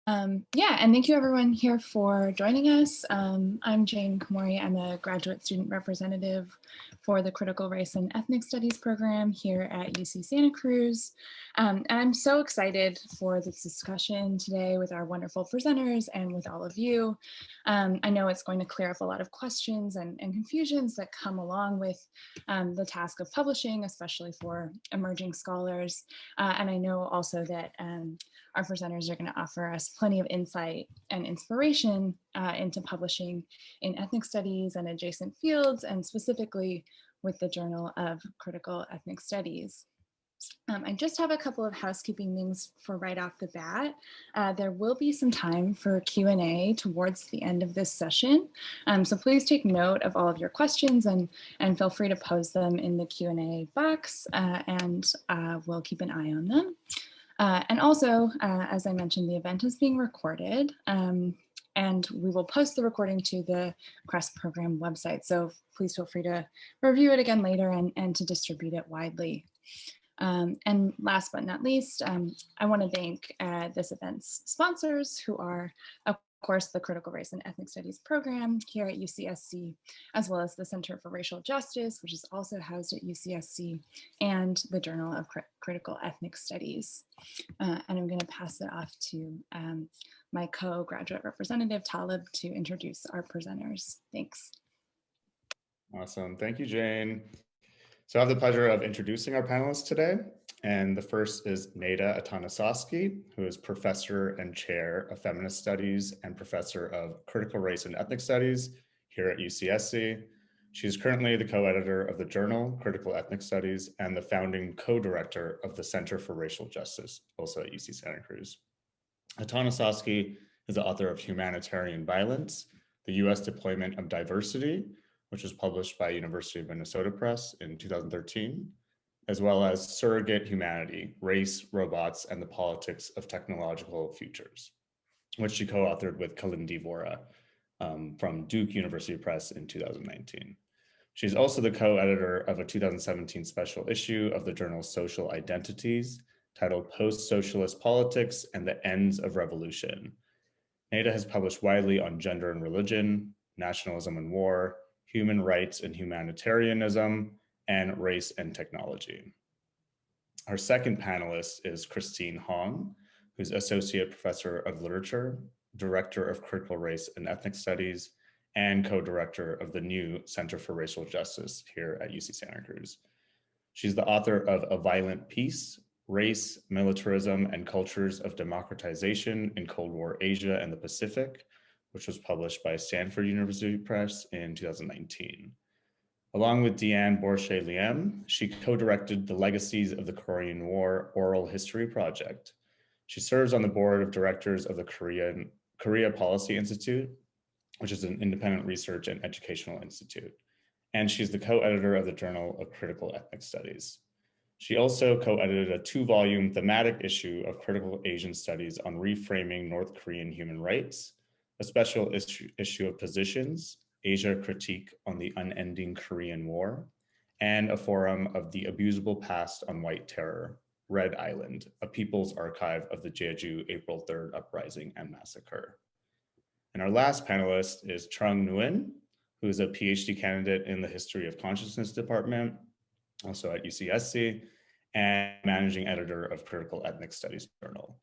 Yeah, and thank you everyone here for joining us. I'm Jane Komori. I'm a graduate student representative for the Critical Race and Ethnic Studies program here at UC Santa Cruz. And I'm so excited for this discussion today with our wonderful presenters and with all of you. I know it's going to clear up a lot of questions and confusions that come along with the task of publishing, especially for emerging scholars. And I know also that our presenters are going to offer us plenty of insight and inspiration into publishing in ethnic studies and adjacent fields, and specifically with the Journal of Critical Ethnic Studies. I just have a couple of housekeeping things for right off the bat. There will be some time for Q&A towards the end of this session. So please take note of all of your questions and feel free to pose them in the Q&A box and we'll keep an eye on them. And also, as I mentioned, the event is being recorded and we will post the recording to the CREST program website. So please feel free to review it again later and to distribute it widely. And last but not least, I want to thank this event's sponsors, who are, of course, the Critical Race and Ethnic Studies program here at UCSC, as well as the Center for Racial Justice, which is also housed at UCSC, and the Journal of Critical Ethnic Studies. And I'm going to pass it off to my co-graduate representative, Talib, to introduce our presenters. Thanks. Awesome. Thank you, Jane. So I have the pleasure of introducing our panelists today. And the first is Neda Atanasosky, who is Professor and Chair of Feminist Studies and Professor of Critical Race and Ethnic Studies here at UCSC. She is currently the co-editor of the journal Critical Ethnic Studies and the founding co-director of the Center for Racial Justice, also at UC Santa Cruz. Atanasosky is the author of Humanitarian Violence, the U.S. Deployment of Diversity, which was published by University of Minnesota Press in 2013, as well as Surrogate Humanity, Race, Robots, and the Politics of Technological Futures, which she co-authored with Kalindi Vora from Duke University Press in 2019. She's also the co-editor of a 2017 special issue of the journal Social Identities, titled Post-Socialist Politics and the Ends of Revolution. Neda has published widely on gender and religion, nationalism and war, human rights and humanitarianism, and race and technology. Our second panelist is Christine Hong, who's Associate Professor of Literature, Director of Critical Race and Ethnic Studies, and co-director of the new Center for Racial Justice here at UC Santa Cruz. She's the author of A Violent Peace, Race, Militarism, and Cultures of Democratization in Cold War Asia and the Pacific, which was published by Stanford University Press in 2019. Along with Deanne Borche-Liem, she co-directed the Legacies of the Korean War Oral History Project. She serves on the board of directors of the Korea Policy Institute, which is an independent research and educational institute. And she's the co-editor of the Journal of Critical Ethnic Studies. She also co-edited a 2-volume thematic issue of Critical Asian Studies on reframing North Korean human rights, a special issue of Positions, Asia Critique on the Unending Korean War, and a forum of The Abusable Past on White Terror, Red Island, a People's Archive of the Jeju April 3rd Uprising and Massacre. And our last panelist is Trung Nguyen, who is a PhD candidate in the History of Consciousness Department, also at UCSC, and managing editor of Critical Ethnic Studies Journal.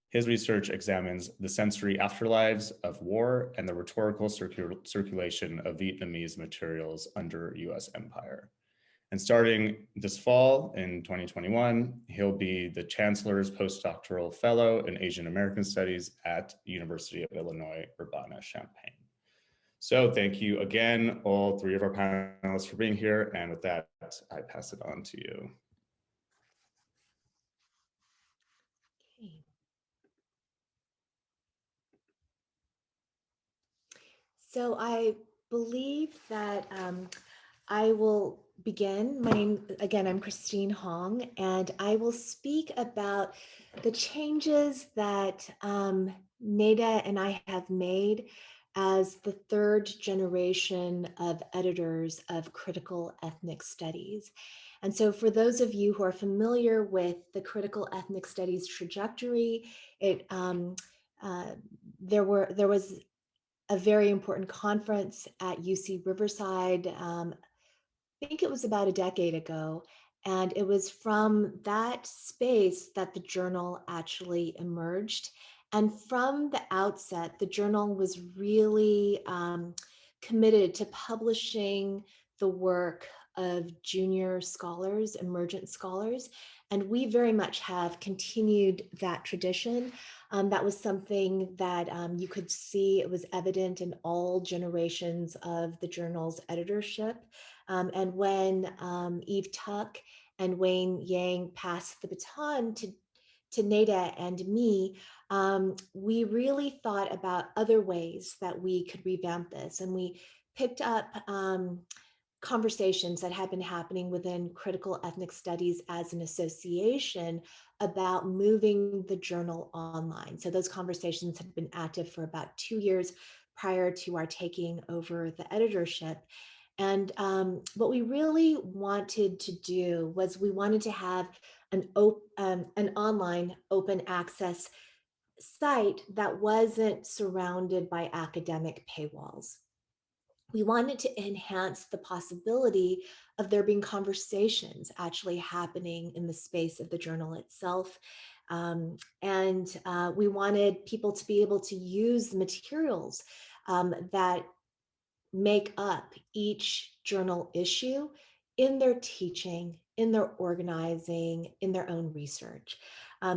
His research examines the sensory afterlives of war and the rhetorical circulation of Vietnamese materials under US empire. And starting this fall in 2021, he'll be the Chancellor's Postdoctoral Fellow in Asian American Studies at University of Illinois, Urbana-Champaign. So thank you again, all 3 of our panelists, for being here. And with that, I pass it on to you. So I believe that I will begin. My name, again, I'm Christine Hong, and I will speak about the changes that Neda and I have made as the 3rd generation of editors of Critical Ethnic Studies. And so for those of you who are familiar with the Critical Ethnic Studies trajectory, it there was a very important conference at UC Riverside. I think it was about a decade ago. And it was from that space that the journal actually emerged. And from the outset, the journal was really committed to publishing the work of junior scholars, emergent scholars. And we very much have continued that tradition. That was something that you could see, it was evident in all generations of the journal's editorship. And when Eve Tuck and Wayne Yang passed the baton to Neda and me, we really thought about other ways that we could revamp this. And we picked up conversations that had been happening within critical ethnic studies as an association about moving the journal online. So those conversations had been active for about 2 years prior to our taking over the editorship. And what we really wanted to do was we wanted to have an online open access site that wasn't surrounded by academic paywalls. We wanted to enhance the possibility of there being conversations actually happening in the space of the journal itself. And we wanted people to be able to use the materials that make up each journal issue in their teaching, in their organizing, in their own research.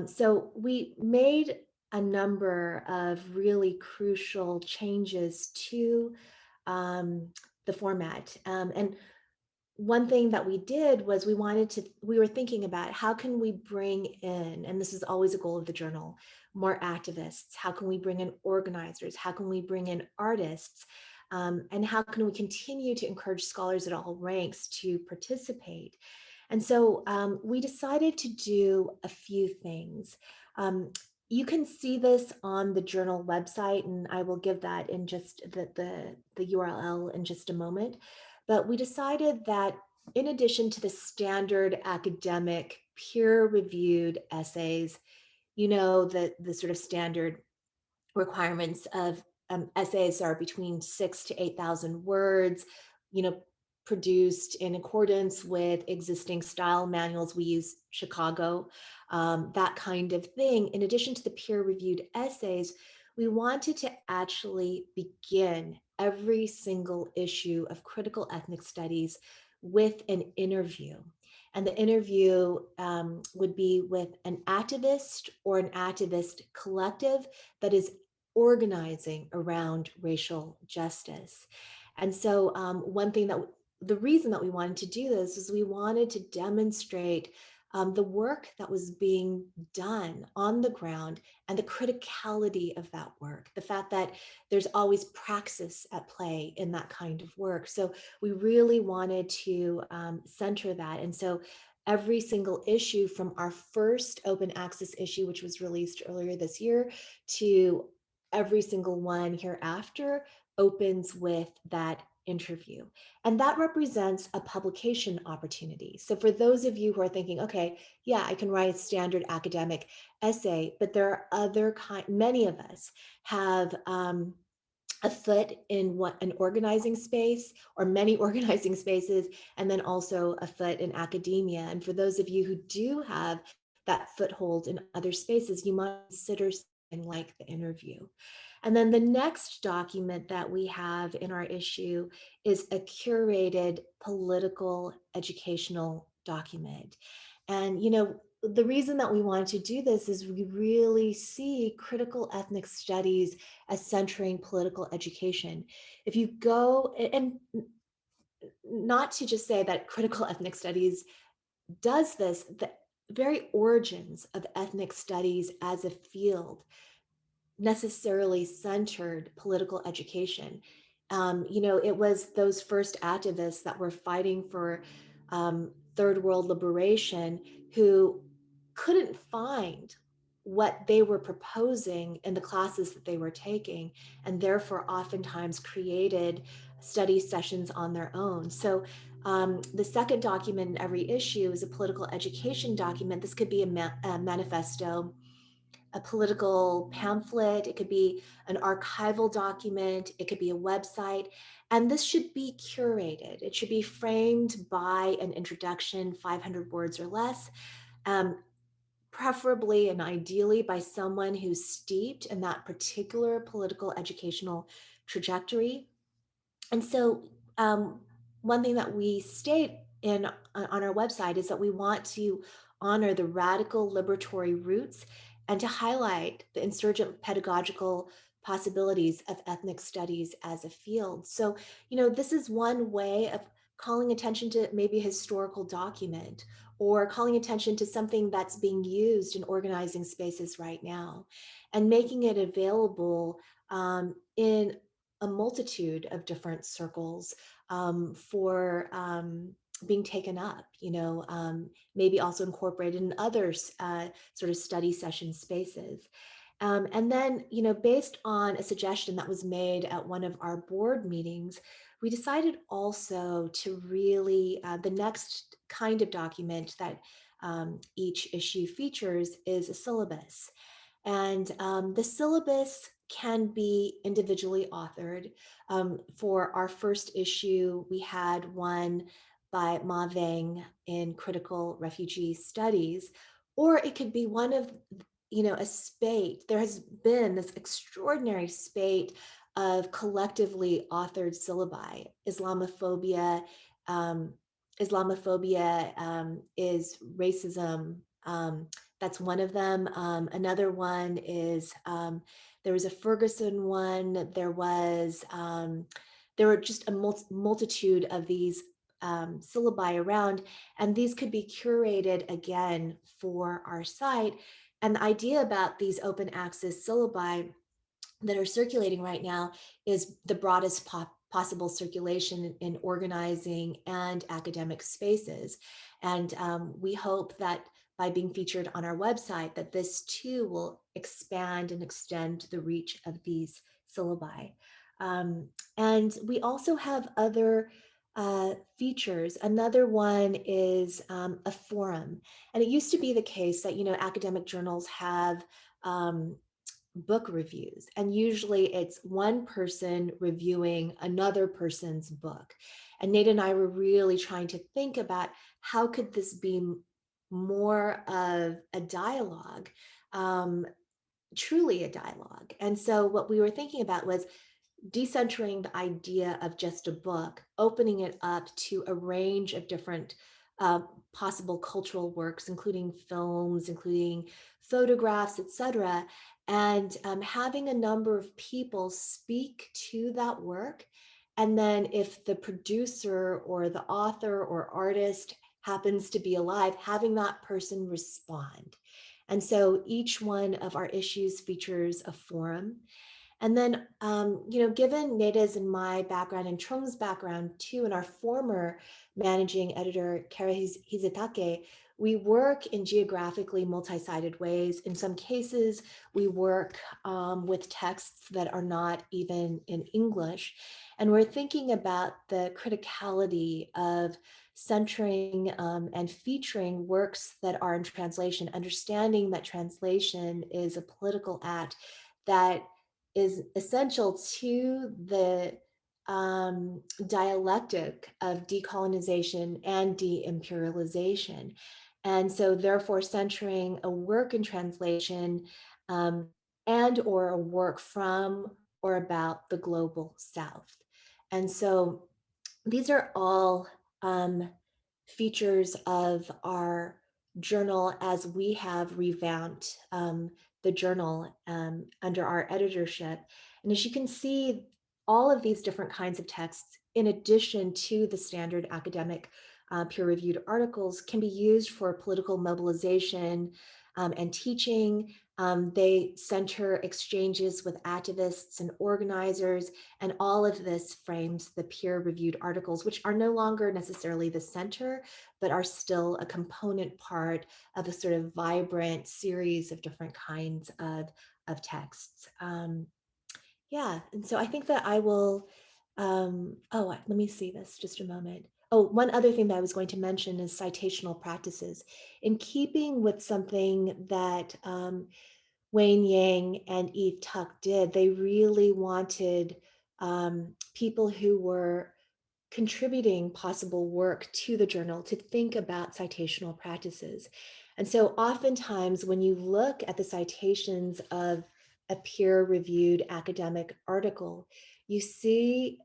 So we made a number of really crucial changes to the format. And one thing that we did was we were thinking about how can we bring in, and this is always a goal of the journal, more activists? How can we bring in organizers? How can we bring in artists? And how can we continue to encourage scholars at all ranks to participate? And so we decided to do a few things. You can see this on the journal website, and I will give that in just the URL in just a moment. But we decided that in addition to the standard academic peer-reviewed essays, the sort of standard requirements of essays are between 6,000 to 8,000 words, you know, produced in accordance with existing style manuals. We use Chicago, that kind of thing. In addition to the peer-reviewed essays, we wanted to actually begin every single issue of critical ethnic studies with an interview. And the interview would be with an activist or an activist collective that is organizing around racial justice. And so the reason that we wanted to do this is we wanted to demonstrate the work that was being done on the ground and the criticality of that work, the fact that there's always praxis at play in that kind of work. So we really wanted to center that. And so every single issue from our first open access issue, which was released earlier this year, to every single one hereafter opens with that interview. And that represents a publication opportunity. So for those of you who are thinking, okay, yeah, I can write a standard academic essay, but there are many of us have a foot in an organizing space or many organizing spaces, and then also a foot in academia. And for those of you who do have that foothold in other spaces, you might consider something like the interview. And then the next document that we have in our issue is a curated political educational document. And, the reason that we wanted to do this is we really see critical ethnic studies as centering political education. If you go, and not to just say that critical ethnic studies does this, the very origins of ethnic studies as a field necessarily centered political education. It was those first activists that were fighting for third world liberation who couldn't find what they were proposing in the classes that they were taking, and therefore oftentimes created study sessions on their own. So the second document in every issue is a political education document. This could be a manifesto, a political pamphlet, it could be an archival document, it could be a website, and this should be curated. It should be framed by an introduction, 500 words or less, um, preferably and ideally by someone who's steeped in that particular political educational trajectory. And so one thing that we state on our website is that we want to honor the radical liberatory roots and to highlight the insurgent pedagogical possibilities of ethnic studies as a field. So, this is one way of calling attention to maybe a historical document or calling attention to something that's being used in organizing spaces right now and making it available in a multitude of different circles for being taken up, maybe also incorporated in other sort of study session spaces. And then, based on a suggestion that was made at one of our board meetings, we decided also to really, the next kind of document that each issue features is a syllabus. And the syllabus can be individually authored. For our first issue, we had one by Ma Veng in Critical Refugee Studies, or it could be one of, a spate. There has been this extraordinary spate of collectively authored syllabi. Um, Islamophobia is racism. That's one of them. Another one is there was a Ferguson one. There were just a multitude of these syllabi around, and these could be curated again for our site. And the idea about these open access syllabi that are circulating right now is the broadest possible circulation in organizing and academic spaces. And we hope that by being featured on our website, that this too will expand and extend the reach of these syllabi. And we also have other features. Another one is a forum. And it used to be the case that, academic journals have book reviews, and usually it's one person reviewing another person's book. And Nate and I were really trying to think about how could this be more of a dialogue, truly a dialogue. And so what we were thinking about was decentering the idea of just a book, opening it up to a range of different possible cultural works, including films, including photographs, etc., and having a number of people speak to that work. And then if the producer or the author or artist happens to be alive, having that person respond. And so each one of our issues features a forum. And then, given Neda's and my background and Trung's background too, and our former managing editor, Kara Hizatake, we work in geographically multi-sided ways. In some cases, we work with texts that are not even in English. And we're thinking about the criticality of centering and featuring works that are in translation, understanding that translation is a political act that is essential to the dialectic of decolonization and de-imperialization. And so therefore centering a work in translation and or a work from or about the global South. And so these are all features of our journal as we have revamped the journal under our editorship. And as you can see, all of these different kinds of texts, in addition to the standard academic peer-reviewed articles, can be used for political mobilization and teaching. They center exchanges with activists and organizers, and all of this frames the peer-reviewed articles, which are no longer necessarily the center, but are still a component part of a sort of vibrant series of different kinds of texts. Yeah, and so I think that I will, let me see this just a moment. Oh, one other thing that I was going to mention is citational practices. In keeping with something that Wayne Yang and Eve Tuck did. They really wanted people who were contributing possible work to the journal to think about citational practices. And so oftentimes when you look at the citations of a peer-reviewed academic article, you see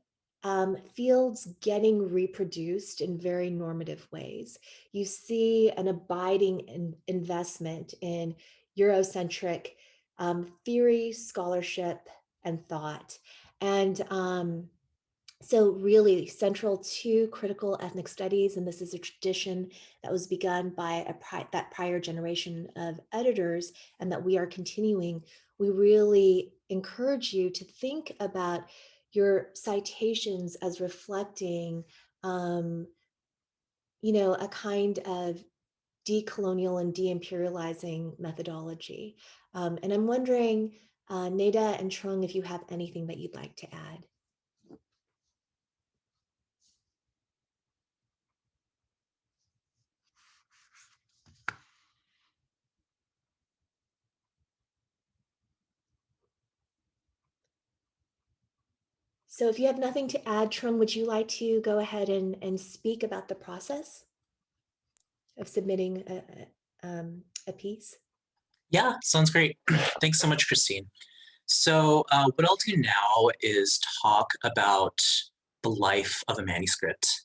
fields getting reproduced in very normative ways. You see an abiding investment in Eurocentric theory, scholarship, and thought. And so really central to critical ethnic studies, and this is a tradition that was begun by that prior generation of editors and that we are continuing, we really encourage you to think about your citations as reflecting, a kind of decolonial and de-imperializing methodology. And I'm wondering, Neda and Trung, if you have anything that you'd like to add. So if you have nothing to add, Trung, would you like to go ahead and speak about the process of submitting a piece? Yeah, sounds great. Thanks so much, Christine. So what I'll do now is talk about the life of a manuscript.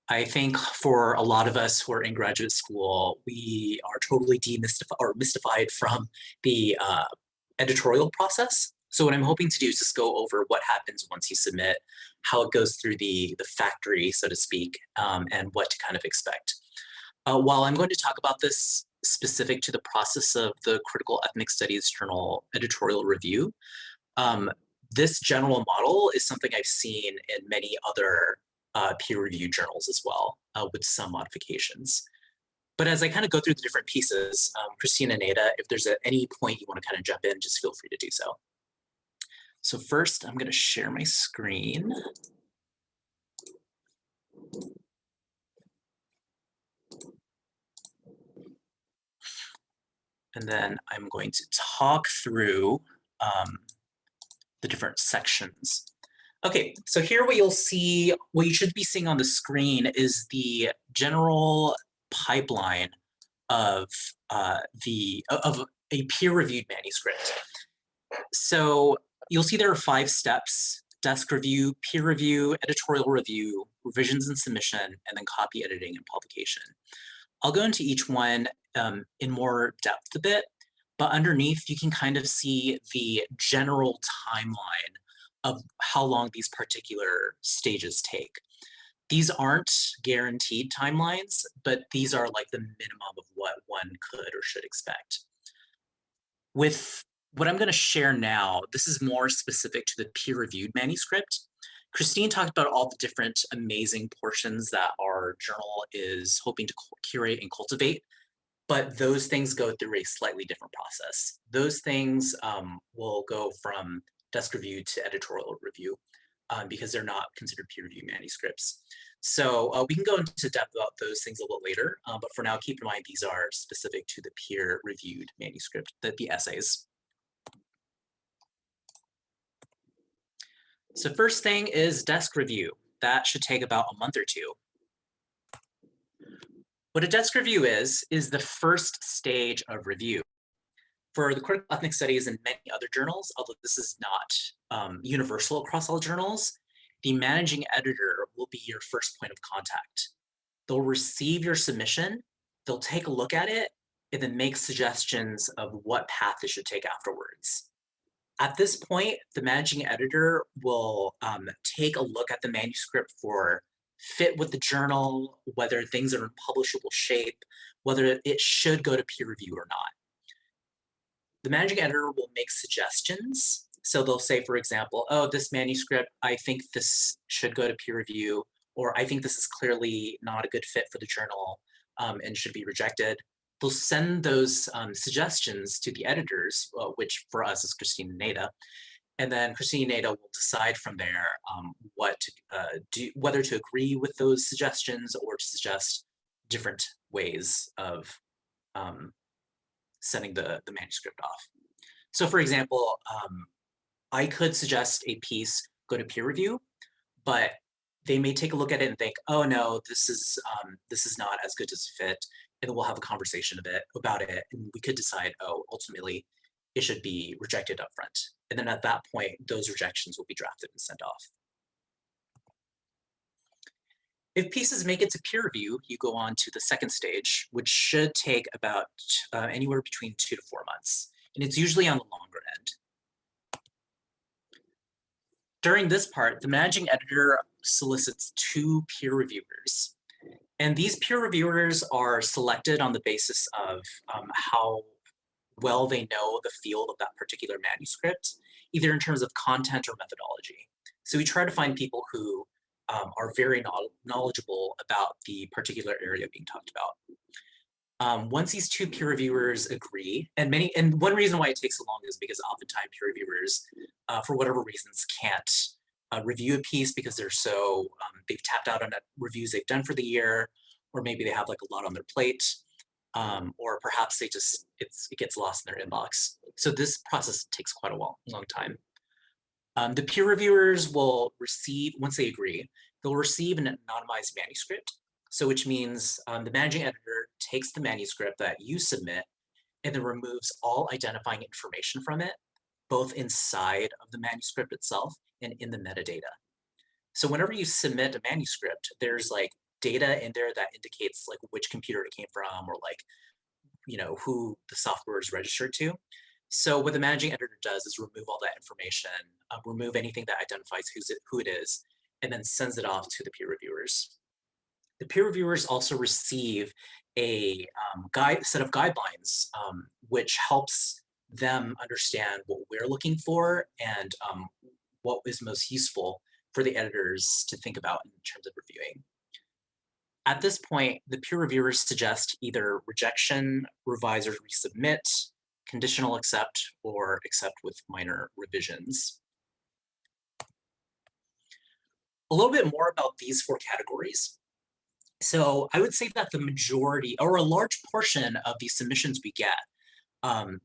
I think for a lot of us who are in graduate school, we are totally mystified from the editorial process. So what I'm hoping to do is just go over what happens once you submit, how it goes through the factory, so to speak, and what to kind of expect. While I'm going to talk about this specific to the process of the Critical Ethnic Studies Journal editorial review, this general model is something I've seen in many other peer-reviewed journals as well, with some modifications. But as I kind of go through the different pieces, Christine and Neda, if there's at any point you want to kind of jump in, just feel free to do so. So first, I'm going to share my screen. And then I'm going to talk through the different sections. Okay, so here what you should be seeing on the screen is the general pipeline of a peer-reviewed manuscript. So you'll see there are 5 steps: desk review, peer review, editorial review, revisions and submission, and then copy editing and publication. I'll go into each one in more depth a bit, but underneath you can kind of see the general timeline of how long these particular stages take. These aren't guaranteed timelines, but these are like the minimum of what one could or should expect. With what I'm going to share now, this is more specific to the peer-reviewed manuscript. Christine talked about all the different amazing portions that our journal is hoping to curate and cultivate, but those things go through a slightly different process. Those things will go from desk review to editorial review because they're not considered peer-reviewed manuscripts. So we can go into depth about those things a little later, but for now, keep in mind these are specific to the peer-reviewed manuscript, the essays. So first thing is desk review. That should take about a month or 2. What a desk review is the first stage of review. For the Critical Ethnic Studies and many other journals, although this is not universal across all journals, the managing editor will be your first point of contact. They'll receive your submission, they'll take a look at it, and then make suggestions of what path it should take afterwards. At this point, the managing editor will take a look at the manuscript for fit with the journal, whether things are in publishable shape, whether it should go to peer review or not. The managing editor will make suggestions. So they'll say, for example, oh, this manuscript, I think this should go to peer review, or I think this is clearly not a good fit for the journal and should be rejected. They'll send those suggestions to the editors, which for us is Christine and Neda. And then Christine and Neda will decide from there what to do, whether to agree with those suggestions or to suggest different ways of sending the manuscript off. So for example, I could suggest a piece go to peer review, but they may take a look at it and think, oh no, this is not as good as a fit, and then we'll have a conversation about it, and we could decide, oh, ultimately it should be rejected up front. And then at that point, those rejections will be drafted and sent off. If pieces make it to peer review, you go on to the second stage, which should take about anywhere between 2 to 4 months. And it's usually on the longer end. During this part, the managing editor solicits 2 peer reviewers. And these peer reviewers are selected on the basis of how well they know the field of that particular manuscript, either in terms of content or methodology. So we try to find people who are very knowledgeable about the particular area being talked about. Once these 2 peer reviewers agree, and one reason why it takes so long is because oftentimes peer reviewers, for whatever reasons, can't review a piece because they're so, they've tapped out on reviews they've done for the year, or maybe they have like a lot on their plate, or perhaps it gets lost in their inbox. So this process takes quite a long time. The peer reviewers will receive, once they agree, they'll receive an anonymized manuscript. So which means the managing editor takes the manuscript that you submit and then removes all identifying information from it, both inside of the manuscript itself and in the metadata. So whenever you submit a manuscript, there's like data in there that indicates like which computer it came from, or like, you know, who the software is registered to. So what the managing editor does is remove all that information, remove anything that identifies who it is, and then sends it off to the peer reviewers. The peer reviewers also receive a set of guidelines, which helps them understand what we're looking for and what is most useful for the editors to think about in terms of reviewing. At this point, the peer reviewers suggest either rejection, revise or resubmit, conditional accept, or accept with minor revisions. A little bit more about these 4 categories. So I would say that the majority, or a large portion of the submissions we get,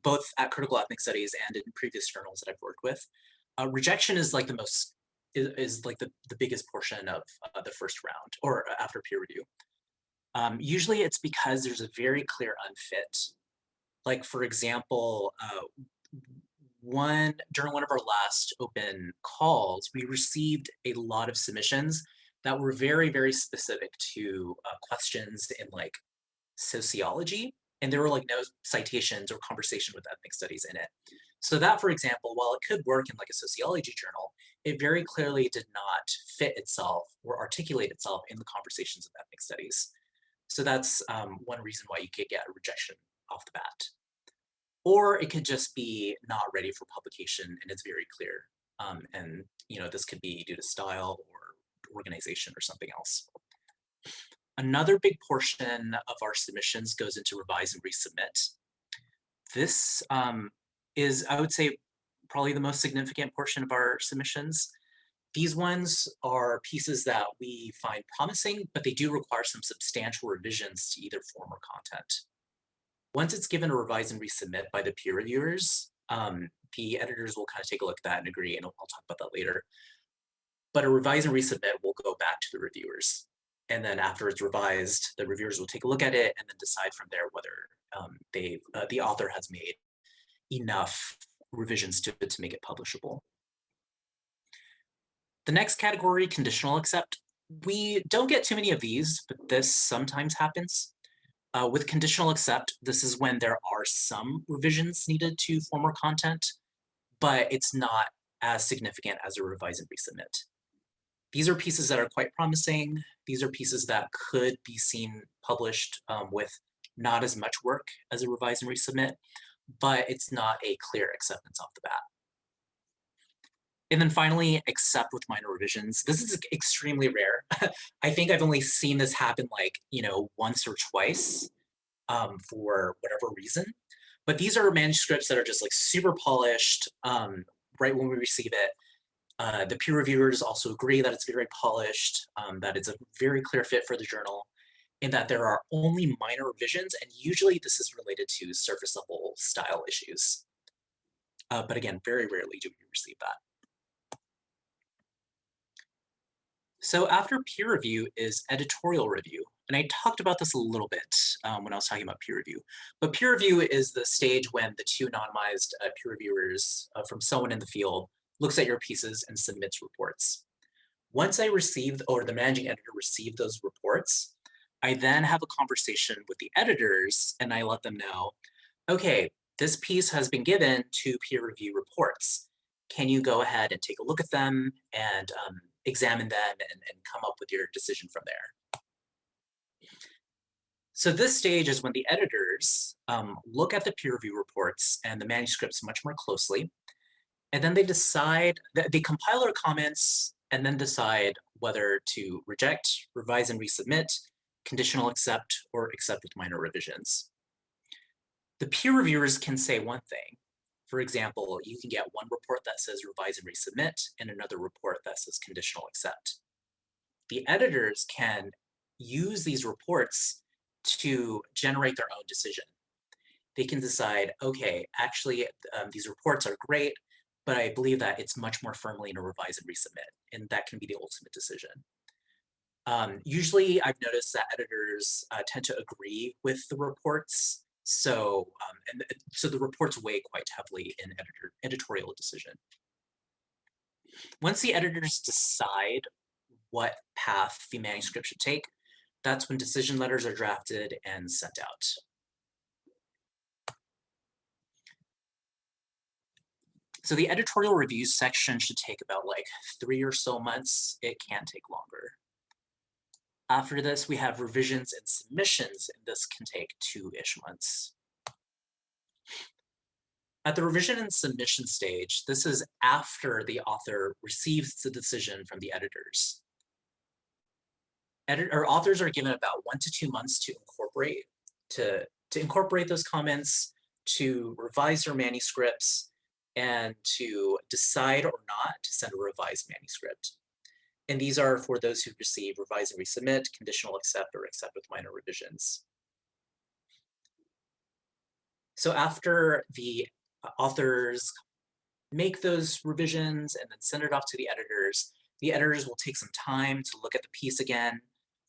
both at Critical Ethnic Studies and in previous journals that I've worked with, rejection is like the most, is like the biggest portion of the first round, or after peer review. Usually it's because there's a very clear unfit. Like for example, during one of our last open calls, we received a lot of submissions that were very, very specific to questions in like sociology, and there were like no citations or conversation with ethnic studies in it. So that, for example, while it could work in like a sociology journal, it very clearly did not fit itself or articulate itself in the conversations of ethnic studies. So that's one reason why you could get a rejection off the bat. Or it could just be not ready for publication and it's very clear. And you know, this could be due to style or organization or something else. Another big portion of our submissions goes into revise and resubmit. This is, I would say, probably the most significant portion of our submissions. These ones are pieces that we find promising, but they do require some substantial revisions to either form or content. Once it's given a revise and resubmit by the peer reviewers, the editors will kind of take a look at that and agree, and I'll talk about that later. But a revise and resubmit will go back to the reviewers. And then after it's revised, the reviewers will take a look at it and then decide from there whether the author has made enough revisions to make it publishable. The next category, conditional accept. We don't get too many of these, but this sometimes happens. With conditional accept, this is when there are some revisions needed to form or content, but it's not as significant as a revise and resubmit. These are pieces that are quite promising. These are pieces that could be seen published with not as much work as a revise and resubmit, but it's not a clear acceptance off the bat. And then finally, accept with minor revisions. This is extremely rare. I think I've only seen this happen like, you know, once or twice for whatever reason. But these are manuscripts that are just like super polished right when we receive it. The peer reviewers also agree that it's very polished, that it's a very clear fit for the journal, and that there are only minor revisions, and usually this is related to surface level style issues. But again, very rarely do we receive that. So after peer review is editorial review. And I talked about this a little bit when I was talking about peer review. But peer review is the stage when the two anonymized peer reviewers from someone in the field looks at your pieces and submits reports. Once I received, or the managing editor received those reports, I then have a conversation with the editors and I let them know, okay, this piece has been given to peer review reports. Can you go ahead and take a look at them and examine them and come up with your decision from there? So this stage is when the editors look at the peer review reports and the manuscripts much more closely. And then they decide, they compile their comments and then decide whether to reject, revise and resubmit, conditional accept, or accept with minor revisions. The peer reviewers can say one thing. For example, you can get one report that says revise and resubmit and another report that says conditional accept. The editors can use these reports to generate their own decision. They can decide, okay, actually these reports are great, but I believe that it's much more firmly in a revise and resubmit, and that can be the ultimate decision. Usually I've noticed that editors tend to agree with the reports, so the reports weigh quite heavily in editorial decision. Once the editors decide what path the manuscript should take, that's when decision letters are drafted and sent out. So the editorial review section should take about like 3 or so months. It can take longer. After this, we have revisions and submissions, and this can take 2-ish months. At the revision and submission stage, this is after the author receives the decision from the editors. Authors are given about 1 to 2 months to incorporate those comments, to revise their manuscripts, and to decide or not to send a revised manuscript. And these are for those who receive revise and resubmit, conditional accept, or accept with minor revisions. So after the authors make those revisions and then send it off to the editors will take some time to look at the piece again,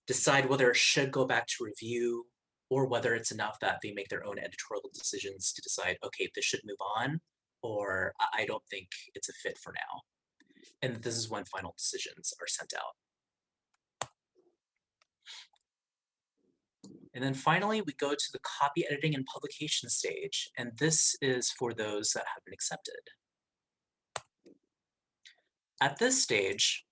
decide whether it should go back to review or whether it's enough that they make their own editorial decisions to decide, okay, this should move on, or I don't think it's a fit for now. And this is when final decisions are sent out. And then finally, we go to the copy editing and publication stage, and this is for those that have been accepted. At this stage,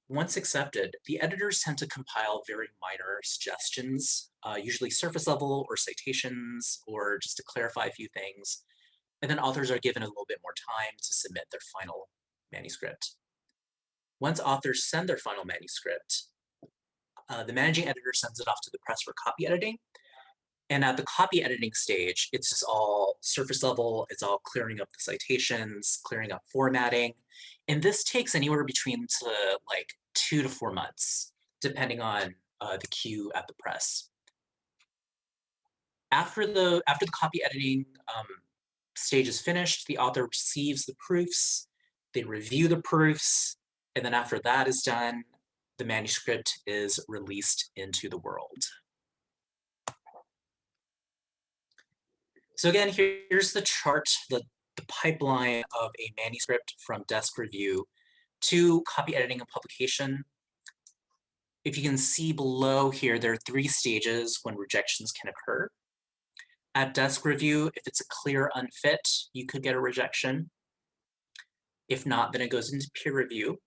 once accepted, the editors tend to compile very minor suggestions, usually surface level or citations, or just to clarify a few things. And then authors are given a little bit more time to submit their final manuscript. Once authors send their final manuscript, the managing editor sends it off to the press for copy editing. And at the copy editing stage, it's just all surface level. It's all clearing up the citations, clearing up formatting. And this takes anywhere between like 2 to 4 months, depending on the queue at the press. After the copy editing stage is finished, the author receives the proofs, they review the proofs, and then after that is done, the manuscript is released into the world. So again, here's the chart, the pipeline of a manuscript from desk review to copy editing and publication. If you can see below here, there are 3 stages when rejections can occur. At desk review, if it's a clear unfit, you could get a rejection. If not, then it goes into peer review.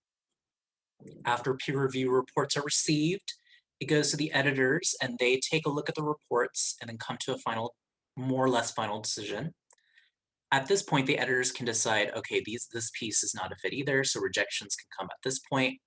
After peer review reports are received, it goes to the editors and they take a look at the reports and then come to a final, more or less final decision. At this point, the editors can decide, okay, this piece is not a fit either, so rejections can come at this point.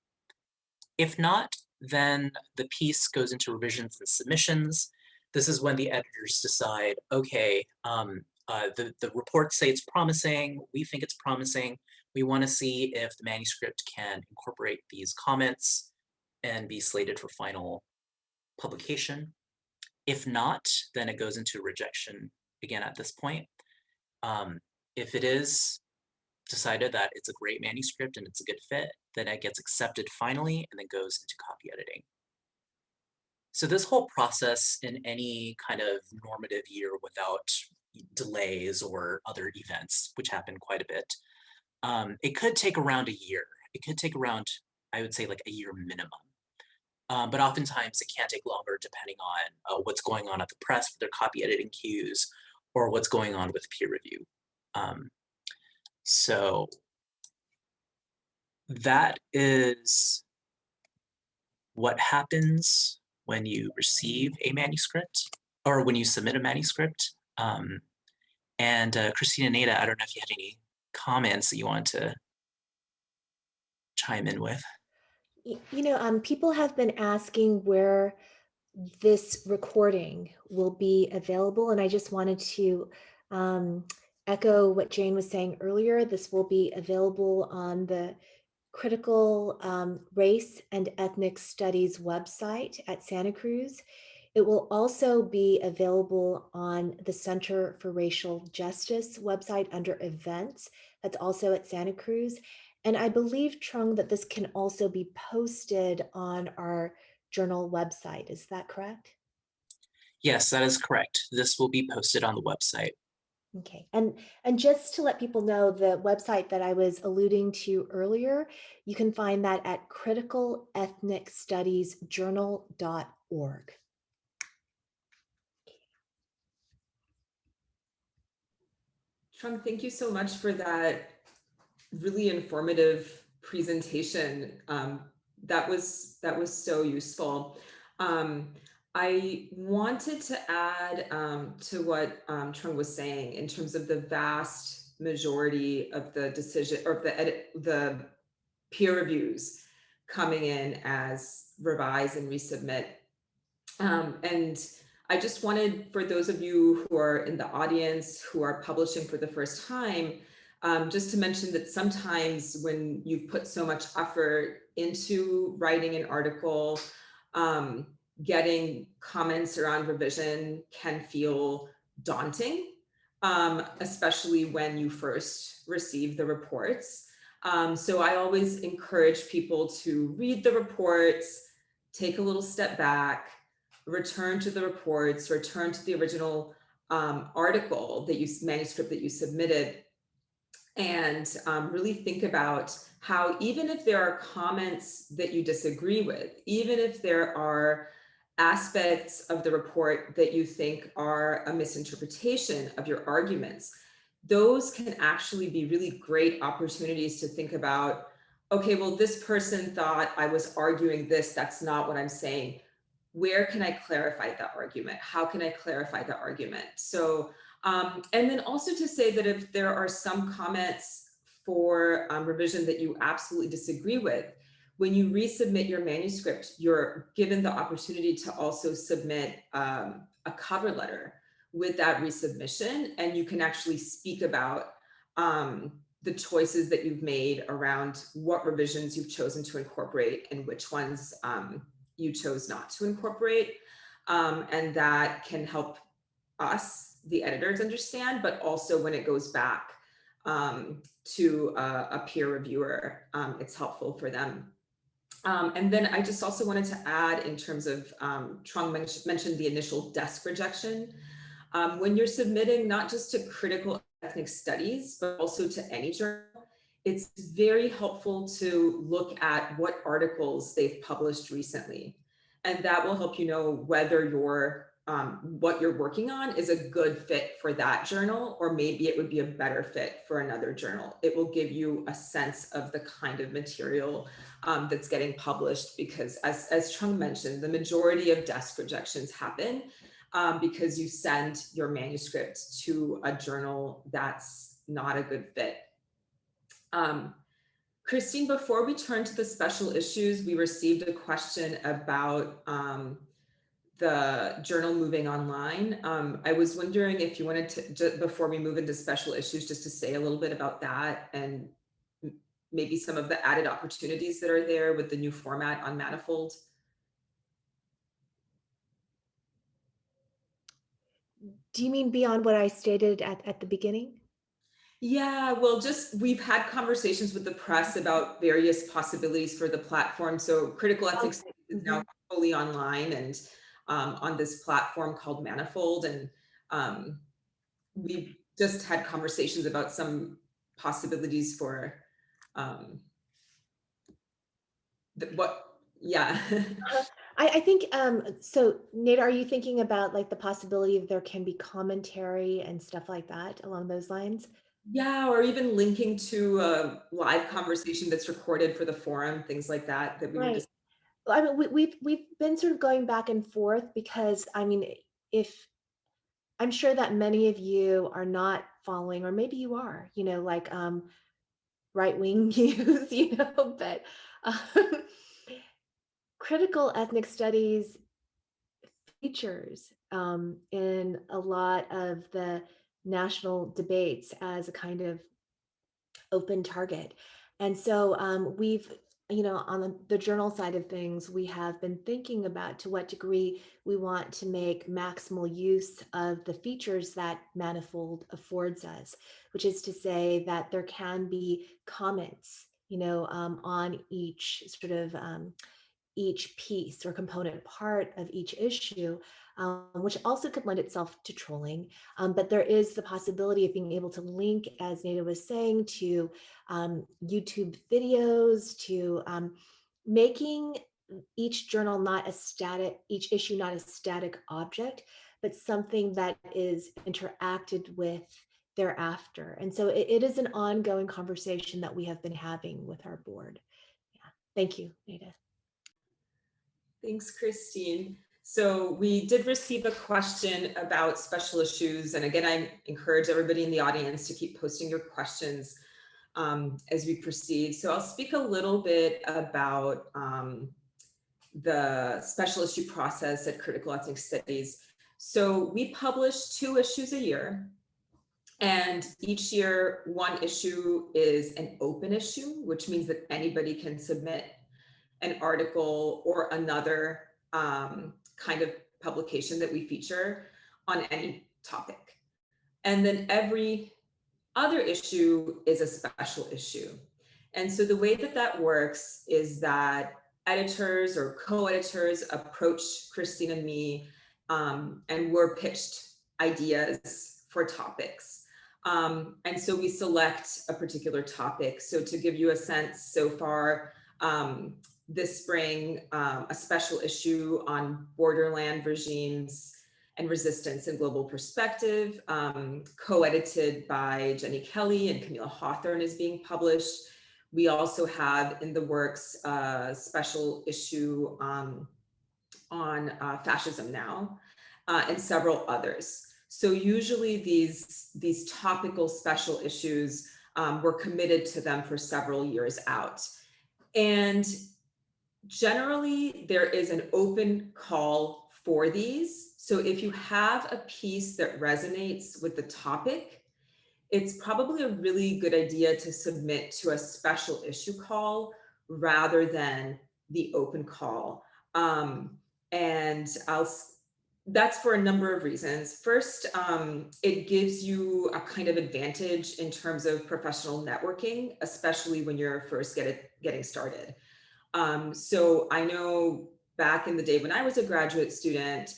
If not, then the piece goes into revisions and submissions. This is when the editors decide, okay, the reports say it's promising, we think it's promising, we want to see if the manuscript can incorporate these comments and be slated for final publication. If not, then it goes into rejection again at this point. If it is decided that it's a great manuscript and it's a good fit, then it gets accepted finally and then goes into copy editing. So this whole process in any kind of normative year without delays or other events, which happen quite a bit, it could take around a year. It could take around, I would say, like a year minimum. But oftentimes it can take longer depending on what's going on at the press with their copy editing queues or what's going on with peer review. So that is what happens when you receive a manuscript or when you submit a manuscript. Christina, Nada, I don't know if you had any comments that you want to chime in with. People have been asking where this recording will be available, and I just wanted to echo what Jane was saying earlier. This will be available on the Critical Race and Ethnic Studies website at Santa Cruz. It will also be available on the Center for Racial Justice website under events. That's also at Santa Cruz. And I believe, Trung, that this can also be posted on our journal website. Is that correct? Yes, that is correct. This will be posted on the website. Okay, and just to let people know, the website that I was alluding to earlier, you can find that at criticalethnicstudiesjournal.org. Trung, thank you so much for that really informative presentation. That was so useful. I wanted to add to what Trung was saying in terms of the vast majority of the decision or the peer reviews coming in as revise and resubmit. And I just wanted, for those of you who are in the audience who are publishing for the first time, just to mention that sometimes when you've put so much effort into writing an article, getting comments around revision can feel daunting, especially when you first receive the reports. So I always encourage people to read the reports, take a little step back, return to the reports, return to the original article manuscript that you submitted, and really think about how, even if there are comments that you disagree with, even if there are aspects of the report that you think are a misinterpretation of your arguments, those can actually be really great opportunities to think about, okay, well, this person thought I was arguing this, that's not what I'm saying. Where can I clarify that argument? How can I clarify the argument? So, and then also to say that if there are some comments for revision that you absolutely disagree with, when you resubmit your manuscript, you're given the opportunity to also submit a cover letter with that resubmission, and you can actually speak about the choices that you've made around what revisions you've chosen to incorporate and which ones you chose not to incorporate. And that can help us, the editors, understand, but also when it goes back to a peer reviewer, it's helpful for them. And then I just also wanted to add, in terms of, Trung mentioned the initial desk rejection. When you're submitting not just to critical ethnic studies, but also to any journal, it's very helpful to look at what articles they've published recently. And that will help you know whether what you're working on is a good fit for that journal, or maybe it would be a better fit for another journal. It will give you a sense of the kind of material that's getting published, because as Trung mentioned, the majority of desk rejections happen because you send your manuscript to a journal that's not a good fit. Christine, before we turn to the special issues, we received a question about the journal moving online. I was wondering if you wanted to, before we move into special issues, just to say a little bit about that and maybe some of the added opportunities that are there with the new format on Manifold. Do you mean beyond what I stated at the beginning? Yeah, well, we've had conversations with the press about various possibilities for the platform. So Critical Ethics Okay. is now fully online and on this platform called Manifold. And we just had conversations about some possibilities for yeah. I think, so Nate, are you thinking about like the possibility of there can be commentary and stuff like that along those lines? Yeah, or even linking to a live conversation that's recorded for the forum, things like that, that we were Right. just. Well, I mean, we've been sort of going back and forth because, I mean, if I'm sure that many of you are not following, or maybe you are, like right-wing news, but um, critical ethnic studies features in a lot of the national debates as a kind of open target. And so we've, on the journal side of things, we have been thinking about to what degree we want to make maximal use of the features that Manifold affords us, which is to say that there can be comments, on each sort of each piece or component part of each issue, which also could lend itself to trolling. But there is the possibility of being able to link, as Nada was saying, to YouTube videos, to making each journal not a static, each issue not a static object, but something that is interacted with thereafter. And so it is an ongoing conversation that we have been having with our board. Yeah. Thank you, Nada. Thanks, Christine. So we did receive a question about special issues. And again, I encourage everybody in the audience to keep posting your questions as we proceed. So I'll speak a little bit about the special issue process at Critical Ethnic Studies. So we publish 2 issues a year. And each year, one issue is an open issue, which means that anybody can submit an article or another kind of publication that we feature on any topic. And then every other issue is a special issue. And so the way that that works is that editors or co-editors approach Christine and me, and we're pitched ideas for topics. And so we select a particular topic. So to give you a sense, so far, this spring, a special issue on borderland regimes and resistance and global perspective, co-edited by Jenny Kelly and Camila Hawthorne, is being published. We also have in the works a special issue on fascism now, and several others. So usually these topical special issues, we're committed to them for several years out. And generally, there is an open call for these. So if you have a piece that resonates with the topic, it's probably a really good idea to submit to a special issue call rather than the open call. And that's for a number of reasons. First, it gives you a kind of advantage in terms of professional networking, especially when you're first getting started. So I know back in the day when I was a graduate student,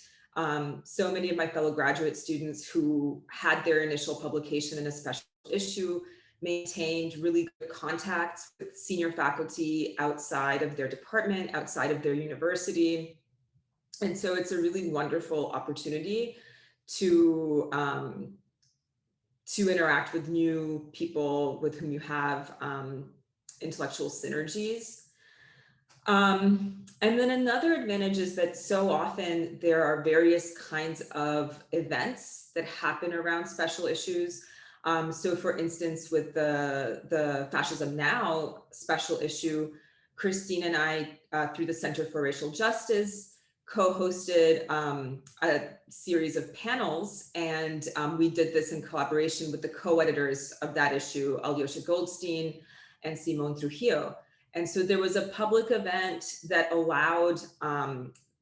so many of my fellow graduate students who had their initial publication in a special issue maintained really good contacts with senior faculty outside of their department, outside of their university. And so it's a really wonderful opportunity to interact with new people with whom you have intellectual synergies. And then another advantage is that so often there are various kinds of events that happen around special issues. So for instance, with the Fascism Now special issue, Christine and I, through the Center for Racial Justice, co-hosted a series of panels, and we did this in collaboration with the co-editors of that issue, Alyosha Goldstein and Simone Trujillo. And so there was a public event that allowed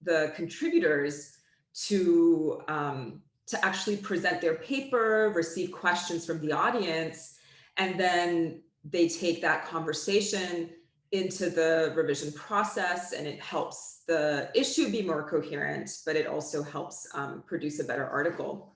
the contributors to actually present their paper, receive questions from the audience, And then they take that conversation into the revision process, and it helps the issue be more coherent, but it also helps produce a better article.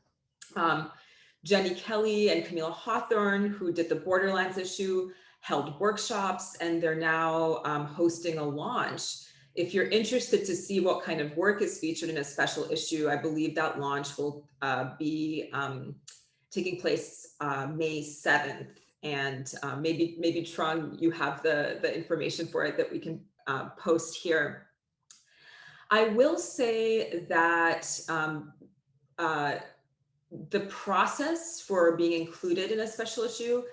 Jenny Kelly and Camilla Hawthorne, who did the Borderlands issue, held workshops, and they're now hosting a launch. If you're interested to see what kind of work is featured in a special issue, I believe that launch will be taking place May 7th. And maybe Trung, you have the information for it that we can post here. I will say that the process for being included in a special issue,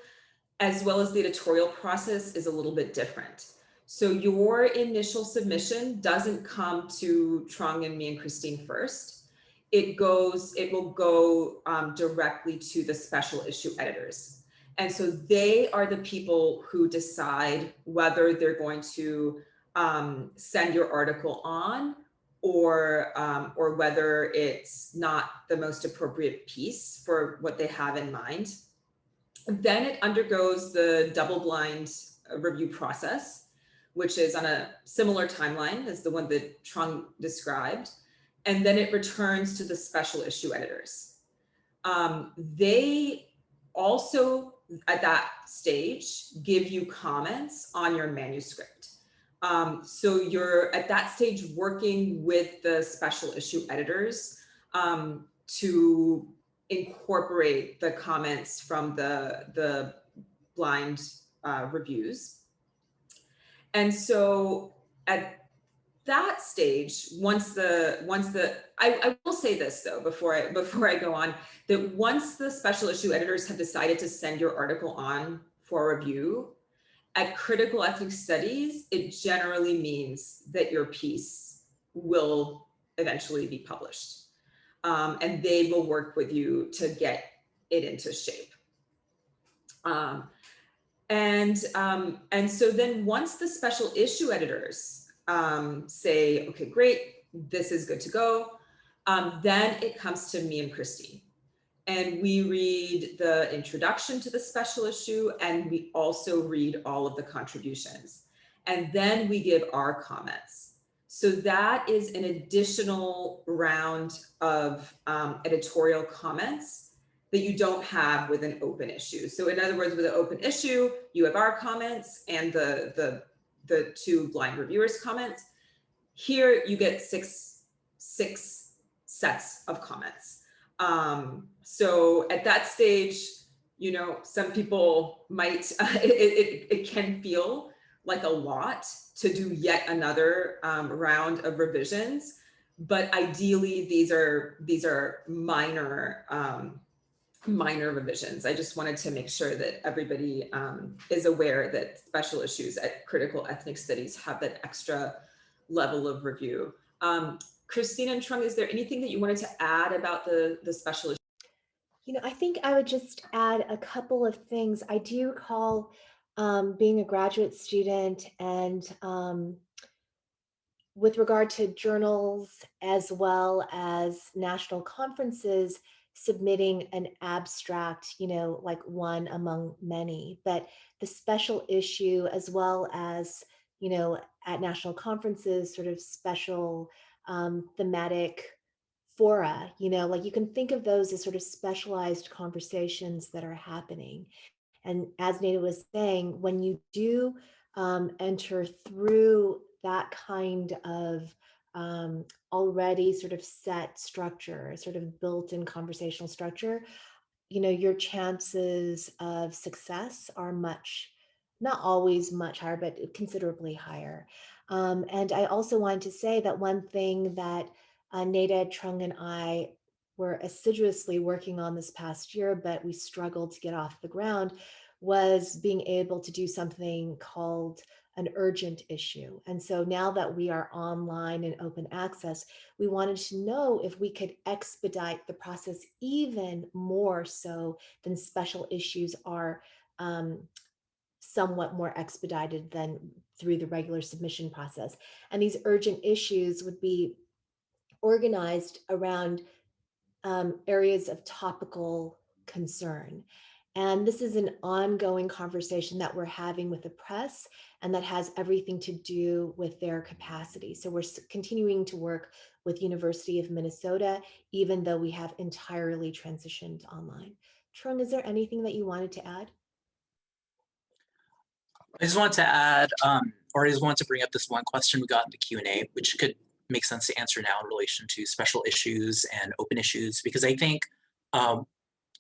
as well as the editorial process, is a little bit different. So your initial submission doesn't come to Trung and me and Christine first. It will go directly to the special issue editors. And so they are the people who decide whether they're going to send your article on, or whether it's not the most appropriate piece for what they have in mind. Then it undergoes the double-blind review process, which is on a similar timeline as the one that Trung described. And then it returns to the special issue editors. They also, at that stage, give you comments on your manuscript. So you're at that stage working with the special issue editors to incorporate the comments from the blind reviews. And so at that stage, I will say this though, before I go on, that once the special issue editors have decided to send your article on for review, at Critical Ethnic Studies, it generally means that your piece will eventually be published. And they will work with you to get it into shape. And so then once the special issue editors say, okay, great, this is good to go, then it comes to me and Christine. And we read the introduction to the special issue, and we also read all of the contributions. And then we give our comments. So that is an additional round of editorial comments that you don't have with an open issue. So in other words, with an open issue, you have our comments and the two blind reviewers' comments. Here you get six sets of comments. So at that stage, you know, some people might, it can feel like a lot to do yet another round of revisions, but ideally these are minor revisions. I just wanted to make sure that everybody is aware that special issues at Critical Ethnic Studies have that extra level of review. Christine and Trung, is there anything that you wanted to add about the special issue? You know, I think I would just add a couple of things. I do recall being a graduate student, and with regard to journals as well as national conferences, submitting an abstract, you know, like one among many. But the special issue, as well as, you know, at national conferences, sort of special thematic fora, you know, like you can think of those as sort of specialized conversations that are happening. And as Nada was saying, when you do enter through that kind of already sort of set structure, sort of built-in conversational structure, you know, your chances of success are not always much higher, but considerably higher. And I also wanted to say that one thing that Nada, Trung, and I were assiduously working on this past year, but we struggled to get off the ground, was being able to do something called an urgent issue. And so now that we are online and open access, we wanted to know if we could expedite the process even more so than special issues are somewhat more expedited than through the regular submission process. And these urgent issues would be organized around areas of topical concern. And this is an ongoing conversation that we're having with the press, and that has everything to do with their capacity. So we're continuing to work with University of Minnesota, even though we have entirely transitioned online. Trung, is there anything that you wanted to add? I just wanted to add, or I just wanted to bring up this one question we got in the Q&A, which could make sense to answer now in relation to special issues and open issues, because I think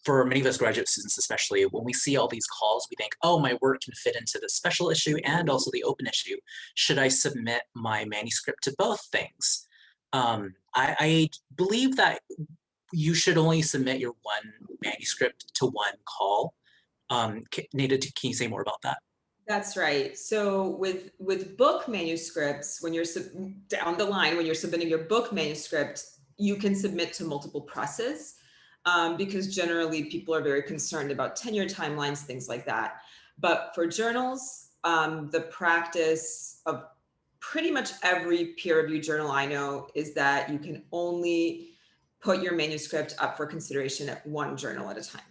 for many of us graduate students, especially, when we see all these calls, we think, oh, my work can fit into the special issue and also the open issue. Should I submit my manuscript to both things? I believe that you should only submit your one manuscript to one call. Nada, can you say more about that? That's right. So with book manuscripts, when you're down the line, when you're submitting your book manuscript, you can submit to multiple presses, because generally people are very concerned about tenure timelines, things like that. But for journals, the practice of pretty much every peer-reviewed journal I know is that you can only put your manuscript up for consideration at one journal at a time.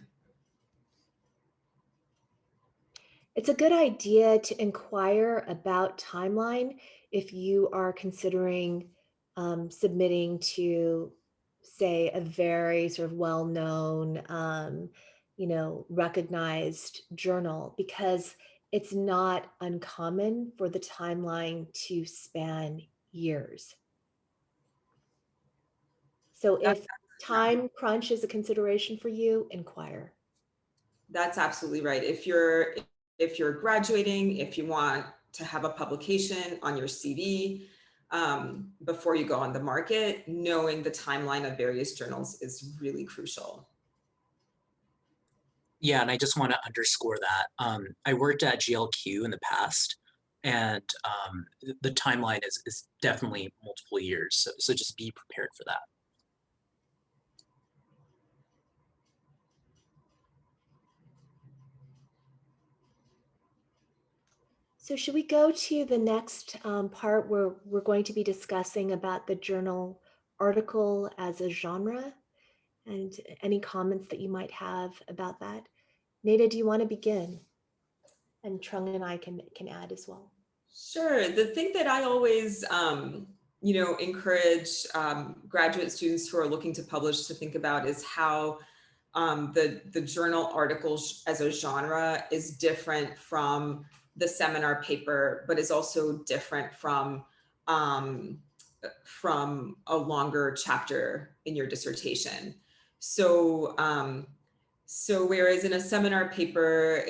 It's a good idea to inquire about timeline if you are considering submitting to, say, a very sort of well-known, recognized journal, because it's not uncommon for the timeline to span years. So if time crunch is a consideration for you, inquire. That's absolutely right. If you're graduating, if you want to have a publication on your CV before you go on the market, knowing the timeline of various journals is really crucial. Yeah, and I just want to underscore that. I worked at GLQ in the past, and the timeline is definitely multiple years. So just be prepared for that. So should we go to the next part where we're going to be discussing about the journal article as a genre, and any comments that you might have about that? Nada, do you want to begin? And Trung and I can add as well. Sure. The thing that I always, encourage graduate students who are looking to publish to think about is how the journal articles as a genre is different from the seminar paper, but is also different from a longer chapter in your dissertation. So whereas in a seminar paper,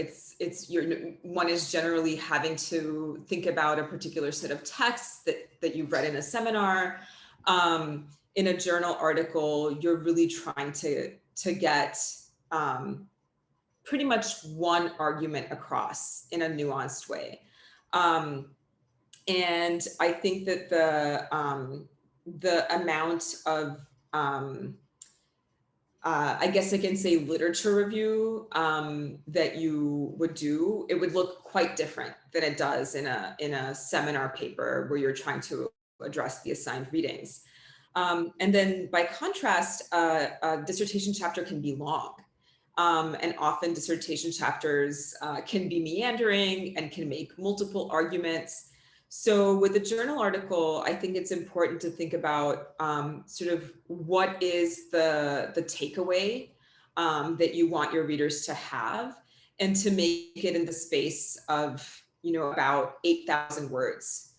one is generally having to think about a particular set of texts that you've read in a seminar. In a journal article, you're really trying to get pretty much one argument across in a nuanced way. And I think that the amount of I guess I can say literature review that you would do, it would look quite different than it does in a seminar paper where you're trying to address the assigned readings. And then by contrast, a dissertation chapter can be long. And often dissertation chapters can be meandering and can make multiple arguments. So with a journal article, I think it's important to think about sort of what is the takeaway that you want your readers to have, and to make it in the space of, about 8,000 words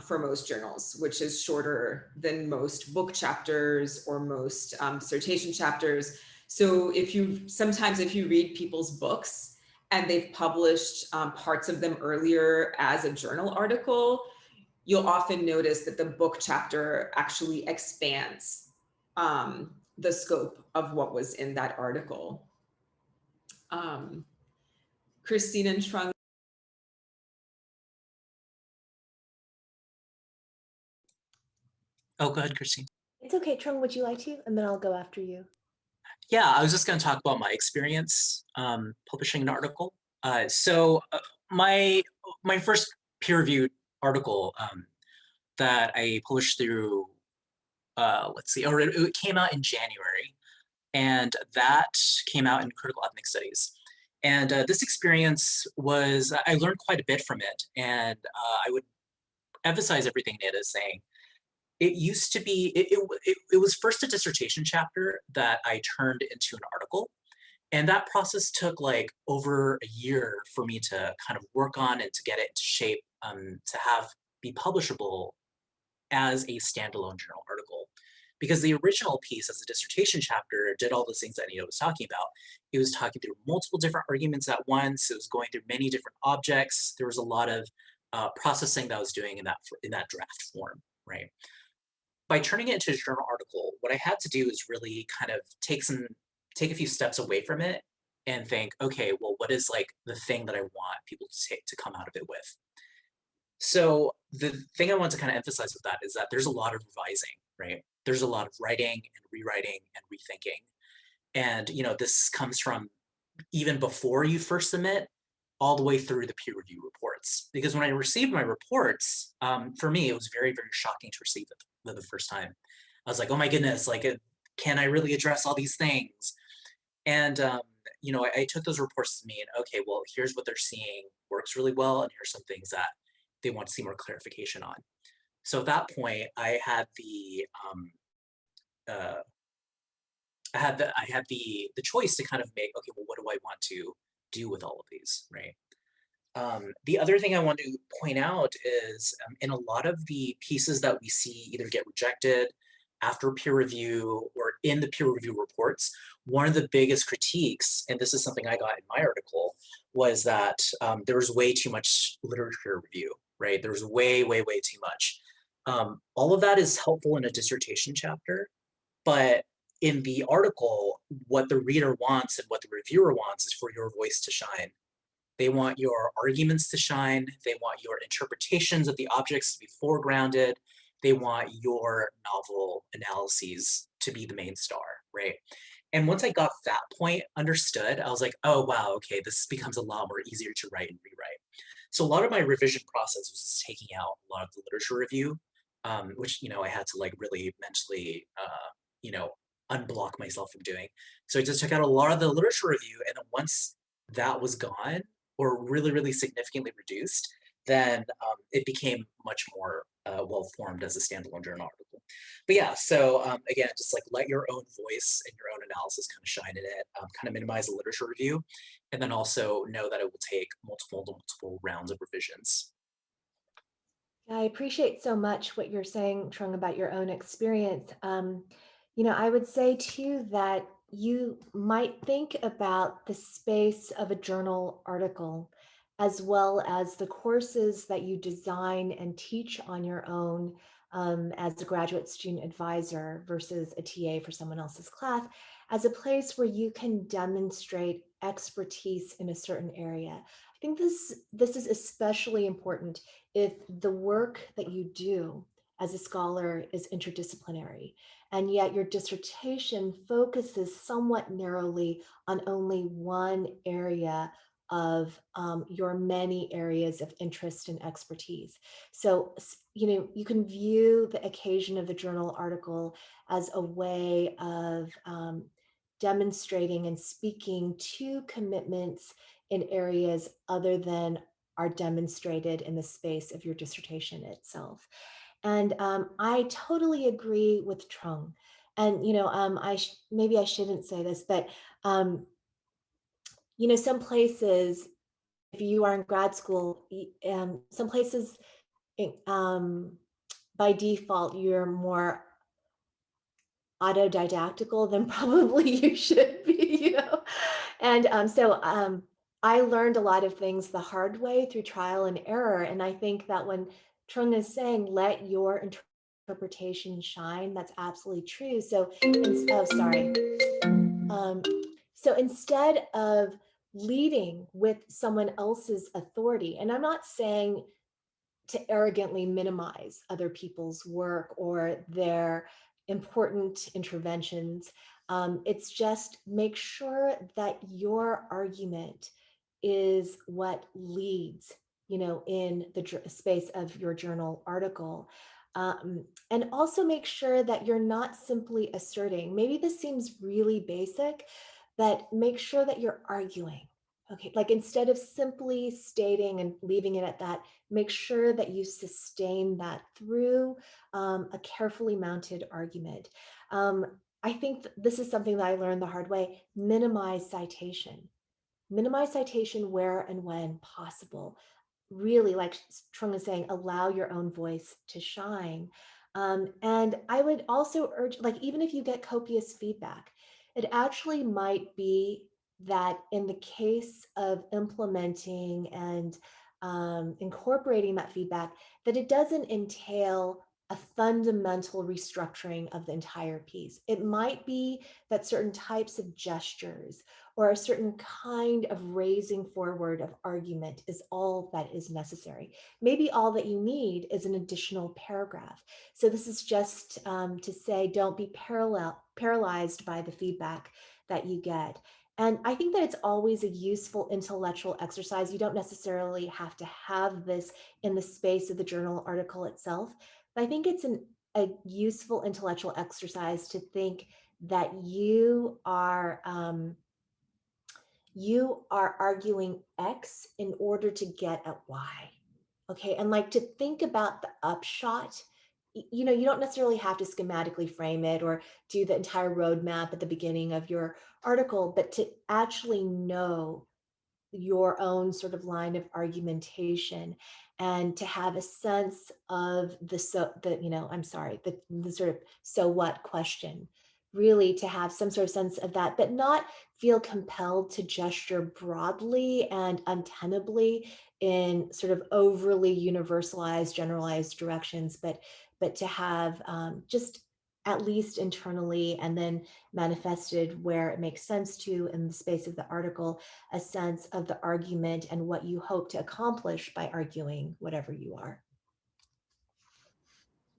for most journals, which is shorter than most book chapters or most dissertation chapters. So if you read people's books and they've published parts of them earlier as a journal article, you'll often notice that the book chapter actually expands the scope of what was in that article. Christine and Trung. Oh, go ahead, Christine. It's okay, Trung, would you like to? And then I'll go after you. Yeah, I was just going to talk about my experience publishing an article. So my first peer-reviewed article that I published through, it came out in January, and that came out in Critical Ethnic Studies. And this experience was, I learned quite a bit from it. And I would emphasize everything Neda is saying. It used to be, it was first a dissertation chapter that I turned into an article. And that process took like over a year for me to kind of work on and to get it into shape, to have be publishable as a standalone journal article. Because the original piece as a dissertation chapter did all those things that Anita was talking about. It was talking through multiple different arguments at once. It was going through many different objects. There was a lot of processing that I was doing in that draft form, right? By turning it into a journal article, what I had to do is really kind of take a few steps away from it and think, okay, well, what is like the thing that I want people to come out of it with? So the thing I want to kind of emphasize with that is that there's a lot of revising, right? There's a lot of writing and rewriting and rethinking. And, this comes from even before you first submit all the way through the peer review reports. Because when I received my reports, for me, it was very, very shocking to receive it the first time. I was like, oh my goodness, like, can I really address all these things? And, I took those reports to me and, okay, well, here's what they're seeing works really well. And here's some things that they want to see more clarification on. So at that point, I had the choice to kind of make, okay, well, what do I want to do with all of these, right? The other thing I want to point out is in a lot of the pieces that we see either get rejected after peer review or in the peer review reports, one of the biggest critiques, and this is something I got in my article, was that there was way too much literature review, right? There was way, way, way too much. All of that is helpful in a dissertation chapter, but in the article, what the reader wants and what the reviewer wants is for your voice to shine. They want your arguments to shine. They want your interpretations of the objects to be foregrounded. They want your novel analyses to be the main star, right? And once I got that point understood, I was like, oh, wow, okay, this becomes a lot more easier to write and rewrite. So a lot of my revision process was just taking out a lot of the literature review, which, I had to like really mentally, unblock myself from doing. So I just took out a lot of the literature review. And then once that was gone, or really, really significantly reduced, then it became much more well-formed as a standalone journal article. But yeah, so again, just like let your own voice and your own analysis kind of shine in it, kind of minimize the literature review, and then also know that it will take multiple rounds of revisions. I appreciate so much what you're saying, Trung, about your own experience. I would say too that you might think about the space of a journal article as well as the courses that you design and teach on your own as a graduate student advisor versus a TA for someone else's class as a place where you can demonstrate expertise in a certain area. I think this is especially important if the work that you do as a scholar is interdisciplinary, and yet your dissertation focuses somewhat narrowly on only one area of your many areas of interest and expertise. So, you can view the occasion of the journal article as a way of demonstrating and speaking to commitments in areas other than are demonstrated in the space of your dissertation itself. And I totally agree with Trung. And maybe I shouldn't say this, but some places, if you are in grad school, some places by default you're more autodidactical than probably you should be, And so I learned a lot of things the hard way through trial and error. And I think that when Trung is saying, let your interpretation shine, that's absolutely true. So, oh, sorry. So instead of leading with someone else's authority, and I'm not saying to arrogantly minimize other people's work or their important interventions. It's just make sure that your argument is what leads, in the space of your journal article. And also make sure that you're not simply asserting, maybe this seems really basic, but make sure that you're arguing, Okay, like instead of simply stating and leaving it at that, make sure that you sustain that through a carefully mounted argument. Um, I think this is something that I learned the hard way. Minimize citation. Minimize citation where and when possible. Really, like Trung is saying, allow your own voice to shine. And I would also urge, like, even if you get copious feedback, it actually might be that in the case of implementing and incorporating that feedback, that it doesn't entail a fundamental restructuring of the entire piece. It might be that certain types of gestures or a certain kind of raising forward of argument is all that is necessary. Maybe all that you need is an additional paragraph. So this is just to say, don't be paralyzed by the feedback that you get. And I think that it's always a useful intellectual exercise. You don't necessarily have to have this in the space of the journal article itself, but I think it's a useful intellectual exercise to think that you are arguing X in order to get at Y. Okay, and like to think about the upshot. You know, you don't necessarily have to schematically frame it or do the entire roadmap at the beginning of your article, but to actually know your own sort of line of argumentation and to have a sense of the the sort of so what question, really to have some sort of sense of that, but not feel compelled to gesture broadly and untenably in sort of overly universalized generalized directions, but to have just at least internally and then manifested where it makes sense to in the space of the article, a sense of the argument and what you hope to accomplish by arguing whatever you are.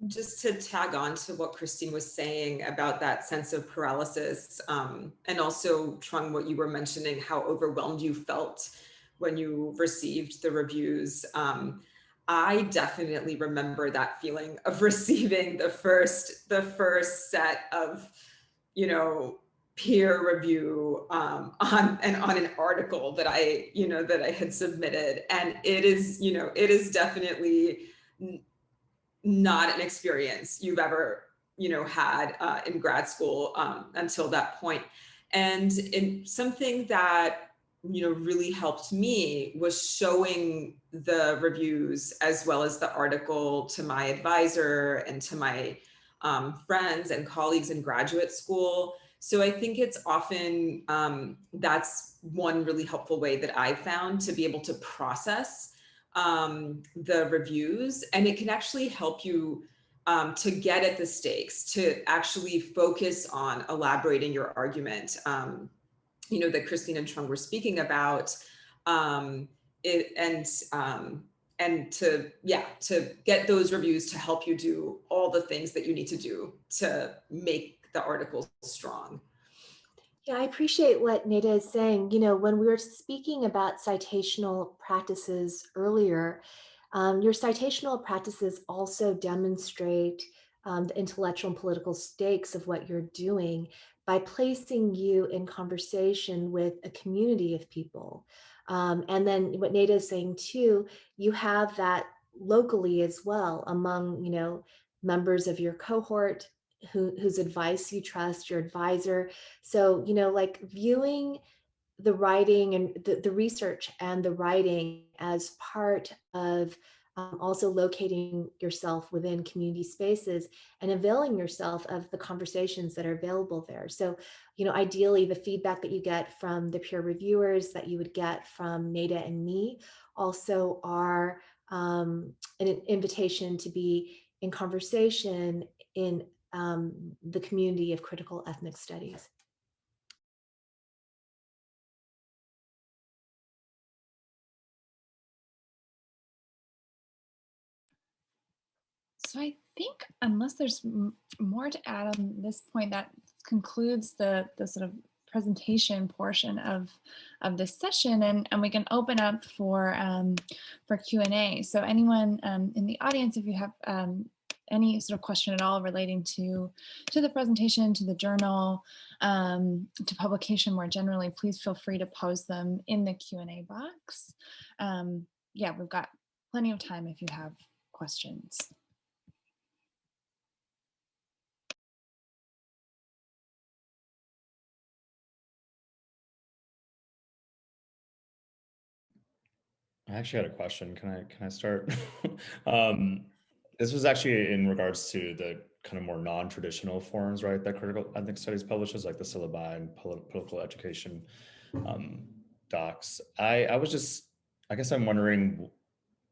Just to tag on to what Christine was saying about that sense of paralysis, and also Trung, what you were mentioning, how overwhelmed you felt when you received the reviews. I definitely remember that feeling of receiving the first set of, you know, peer review on an article that I had submitted, and it is definitely not an experience you've ever had in grad school until that point. And something that really helped me was showing the reviews as well as the article to my advisor and to my friends and colleagues in graduate school. So I think it's often that's one really helpful way that I've found to be able to process the reviews, and it can actually help you to get at the stakes, to actually focus on elaborating your argument, that Christine and Trung were speaking about, and to get those reviews to help you do all the things that you need to do to make the article strong. Yeah, I appreciate what Neda is saying. You know, when we were speaking about citational practices earlier, your citational practices also demonstrate the intellectual and political stakes of what you're doing by placing you in conversation with a community of people. And then what Neda is saying too, you have that locally as well among, members of your cohort whose advice you trust, your advisor. So, like viewing the writing and the research and the writing as part of also locating yourself within community spaces and availing yourself of the conversations that are available there. So, ideally the feedback that you get from the peer reviewers that you would get from Neda and me also are an invitation to be in conversation in the community of critical ethnic studies. So I think unless there's more to add on this point, that concludes the sort of presentation portion of this session, and we can open up for Q&A. So anyone in the audience, if you have any sort of question at all relating to the presentation, to the journal, to publication more generally, please feel free to pose them in the Q&A box. Yeah, we've got plenty of time if you have questions. I actually had a question. Can I start? This was actually in regards to the kind of more non-traditional forms, right, that critical ethnic studies publishes, like the syllabi and political education docs. I was just, I guess I'm wondering,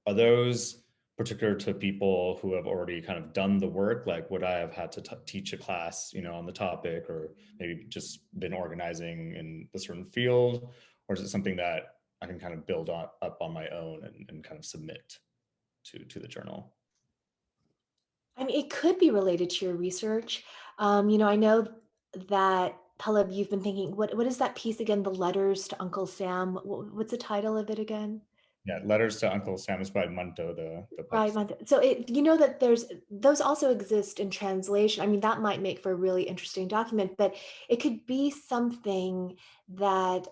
are those particular to people who have already kind of done the work? Like, would I have had to teach a class, you know, on the topic, or maybe just been organizing in a certain field? Or is it something that I can kind of build up on my own and kind of submit to the journal? I mean, it could be related to your research. You know, I know that Taleb, you've been thinking, what is that piece again? The Letters to Uncle Sam. What's the title of it again? Yeah, Letters to Uncle Sam is by Munto, the Right. publisher. So you know that those also exist in translation. I mean, that might make for a really interesting document, but it could be something that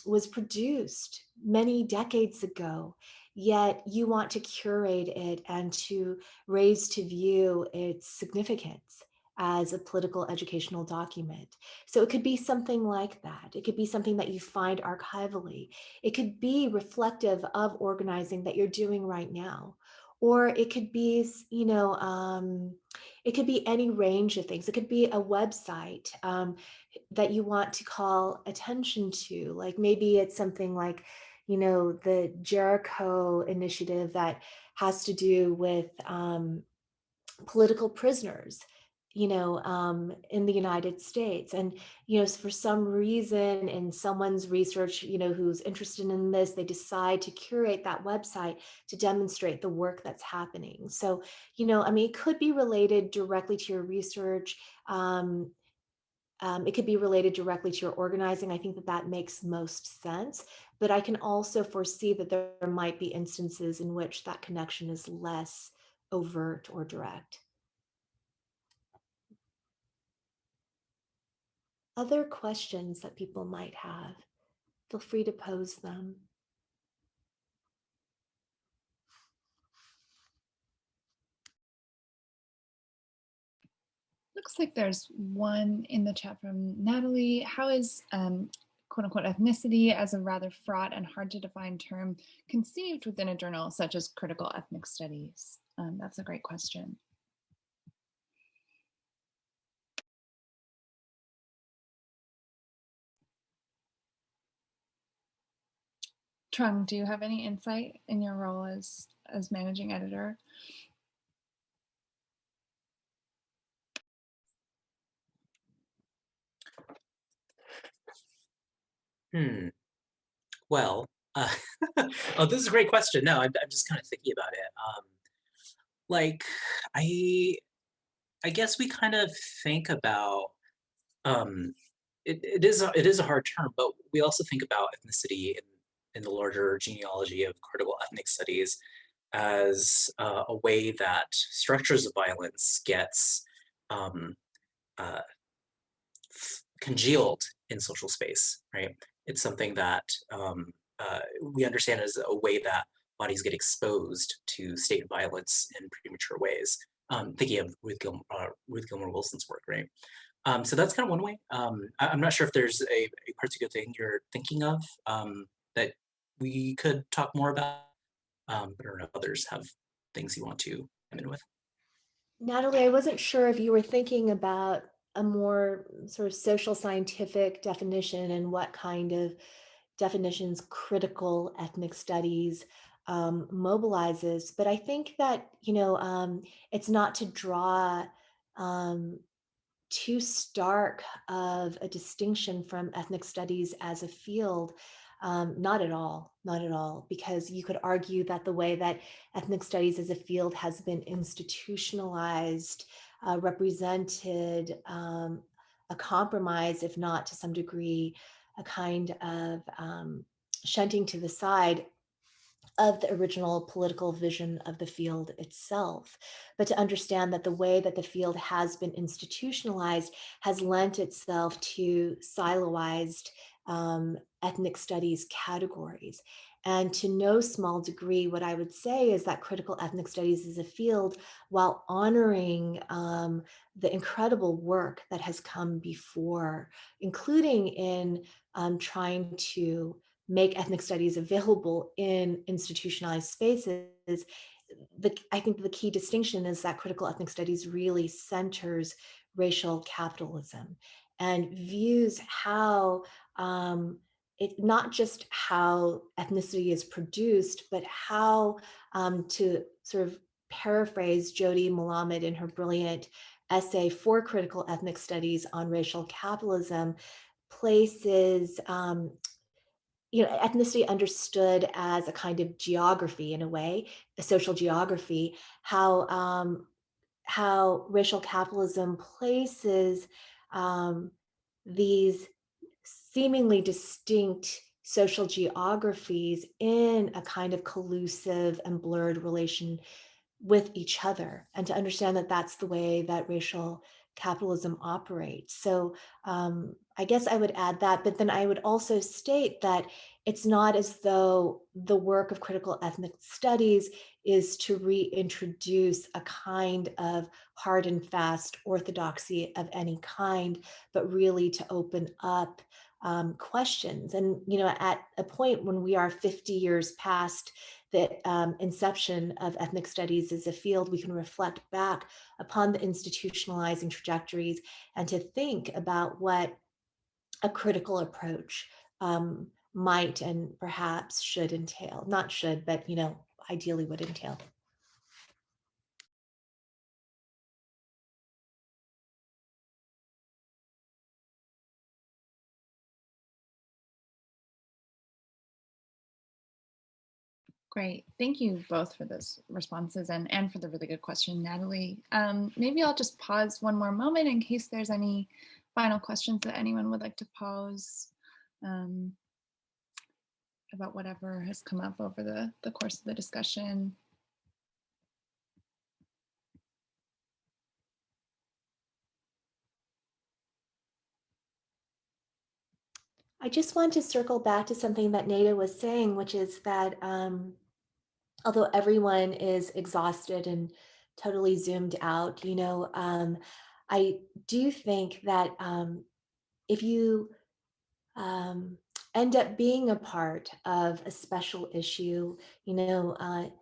was produced many decades ago, yet you want to curate it and to raise to view its significance as a political educational document. So it could be something like that. It could be something that you find archivally. It could be reflective of organizing that you're doing right now, or it could be, you know, it could be any range of things. It could be a website that you want to call attention to. Like maybe it's something like, you know, the Jericho initiative that has to do with political prisoners, you know, in the United States. And, you know, for some reason in someone's research, you know, who's interested in this, they decide to curate that website to demonstrate the work that's happening. So, you know, I mean, it could be related directly to your research. It could be related directly to your organizing. I think that that makes most sense, but I can also foresee that there might be instances in which that connection is less overt or direct. Other questions that people might have, feel free to pose them. Looks like there's one in the chat from Natalie. How is quote unquote ethnicity as a rather fraught and hard to define term conceived within a journal such as critical ethnic studies? That's a great question. Trung, do you have any insight in your role as managing editor? Well, oh, this is a great question. No, I'm just kind of thinking about it. Like, I guess we kind of think about it is a hard term, but we also think about ethnicity in the larger genealogy of critical ethnic studies as a way that structures of violence gets um, uh, congealed in social space, right? It's something that we understand as a way that bodies get exposed to state violence in premature ways. Thinking of Ruth Gilmore Wilson's work, right? So that's kind of one way. I'm not sure if there's a particular thing you're thinking of that we could talk more about, but I don't know if others have things you want to come in with. Natalie, I wasn't sure if you were thinking about a more sort of social scientific definition and what kind of definitions critical ethnic studies mobilizes, but I think that, you know, it's not to draw too stark of a distinction from ethnic studies as a field. Not at all, not at all, because you could argue that the way that ethnic studies as a field has been institutionalized, represented a compromise, if not to some degree, a kind of shunting to the side of the original political vision of the field itself, but to understand that the way that the field has been institutionalized has lent itself to siloized ethnic studies categories. And to no small degree, what I would say is that critical ethnic studies is a field, while honoring the incredible work that has come before, including in trying to make ethnic studies available in institutionalized spaces, I think the key distinction is that critical ethnic studies really centers racial capitalism and views how not just how ethnicity is produced, but how, to sort of paraphrase Jody Malamed in her brilliant essay for critical ethnic studies on racial capitalism, places ethnicity understood as a kind of geography in a way, a social geography, how racial capitalism places these seemingly distinct social geographies in a kind of collusive and blurred relation with each other, and to understand that that's the way that racial capitalism operates. So I guess I would add that, but then I would also state that it's not as though the work of critical ethnic studies is to reintroduce a kind of hard and fast orthodoxy of any kind, but really to open up questions. And, at a point when we are 50 years past the inception of ethnic studies as a field, we can reflect back upon the institutionalizing trajectories and to think about what a critical approach might and perhaps should entail. Not should, but ideally would entail. Great. Thank you both for those responses and for the really good question, Natalie. Maybe I'll just pause one more moment in case there's any final questions that anyone would like to pose about whatever has come up over the course of the discussion. I just want to circle back to something that Nada was saying, which is that although everyone is exhausted and totally zoomed out, I do think that if you end up being a part of a special issue, Nada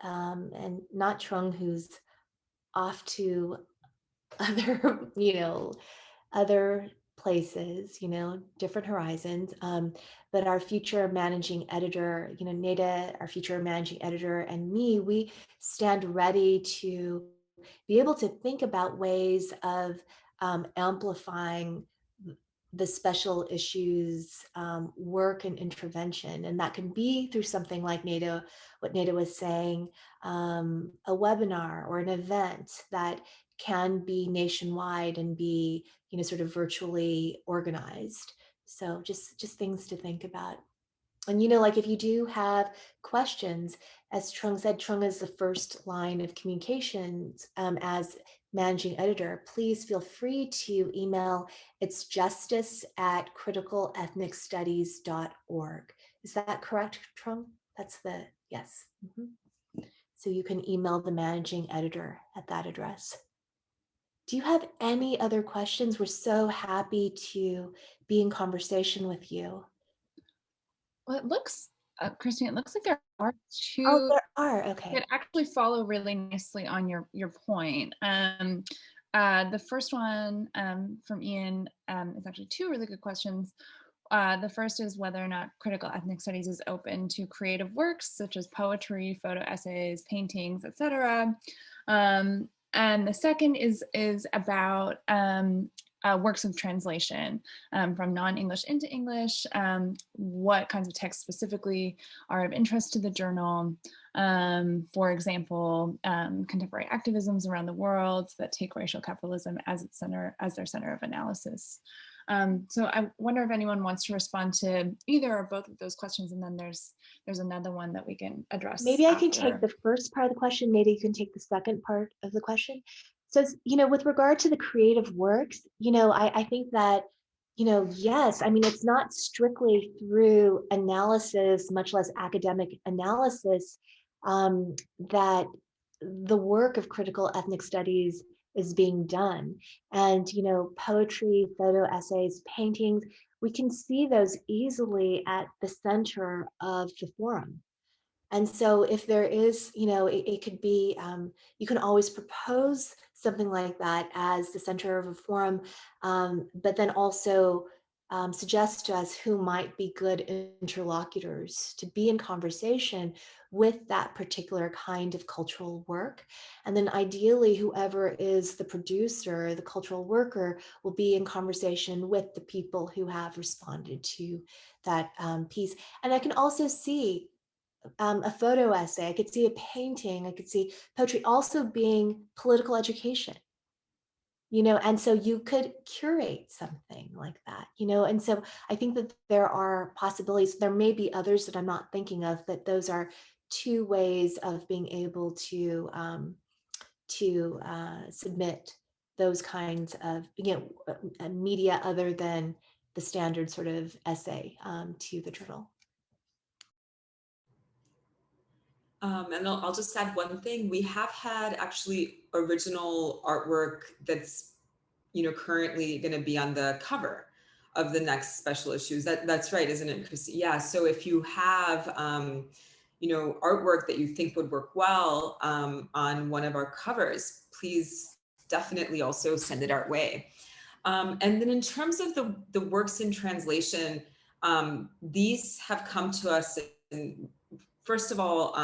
and not Trung, who's off to other, other places, different horizons. But our future managing editor, Nada, our future managing editor, and me, we stand ready to be able to think about ways of amplifying the special issues work and intervention. And that can be through something like what Nada was saying, a webinar or an event that can be nationwide and be, sort of virtually organized. So just things to think about. And, like if you do have questions, as Trung said, Trung is the first line of communications as managing editor. Please feel free to email. It's justice@criticalethnicstudies.org. Is that correct, Trung? That's yes. So you can email the managing editor at that address. Do you have any other questions? We're so happy to be in conversation with you. Well, it looks, Christine, it looks like there are two. Oh, there are. Okay. That actually follow really nicely on your point. The first one from Ian is actually two really good questions. The first is whether or not critical ethnic studies is open to creative works such as poetry, photo essays, paintings, etc. And the second is about works of translation from non-English into English, what kinds of texts specifically are of interest to the journal. For example, contemporary activisms around the world that take racial capitalism as their center of analysis. So I wonder if anyone wants to respond to either or both of those questions, and then there's another one that we can address. Maybe I can after. take the first part of the question. Maybe you can take the second part of the question. So, with regard to the creative works, I think that, yes, I mean, it's not strictly through analysis, much less academic analysis, that the work of critical ethnic studies is being done. And, poetry, photo essays, paintings, we can see those easily at the center of the forum. And so if there is, it could be, you can always propose something like that as the center of a forum, but then also suggest to us who might be good interlocutors to be in conversation with that particular kind of cultural work. And then ideally, whoever is the producer, the cultural worker, will be in conversation with the people who have responded to that piece. And I can also see a photo essay, I could see a painting, I could see poetry also being political education, and so you could curate something like that, and so I think that there are possibilities. There may be others that I'm not thinking of, but those are two ways of being able to submit those kinds of media other than the standard sort of essay to the journal. And I'll just add one thing. We have had actually original artwork that's, currently going to be on the cover of the next special issues. That's right, isn't it, Christy? Yeah. So if you have, artwork that you think would work well on one of our covers, please definitely also send it our way. And then in terms of the works in translation, these have come to us in, first of all,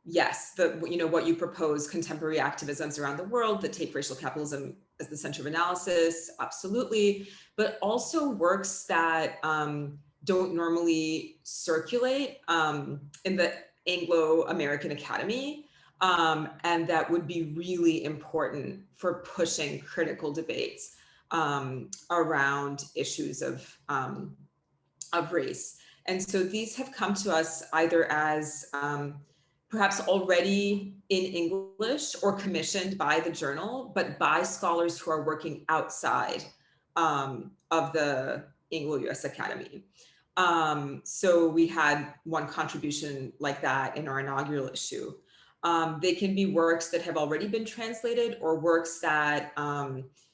yes, what you propose, contemporary activisms around the world that take racial capitalism as the center of analysis, absolutely, but also works that don't normally circulate in the Anglo-American Academy, and that would be really important for pushing critical debates around issues of race. And so these have come to us either as perhaps already in English or commissioned by the journal, but by scholars who are working outside of the Anglo-US Academy. So we had one contribution like that in our inaugural issue. They can be works that have already been translated or works that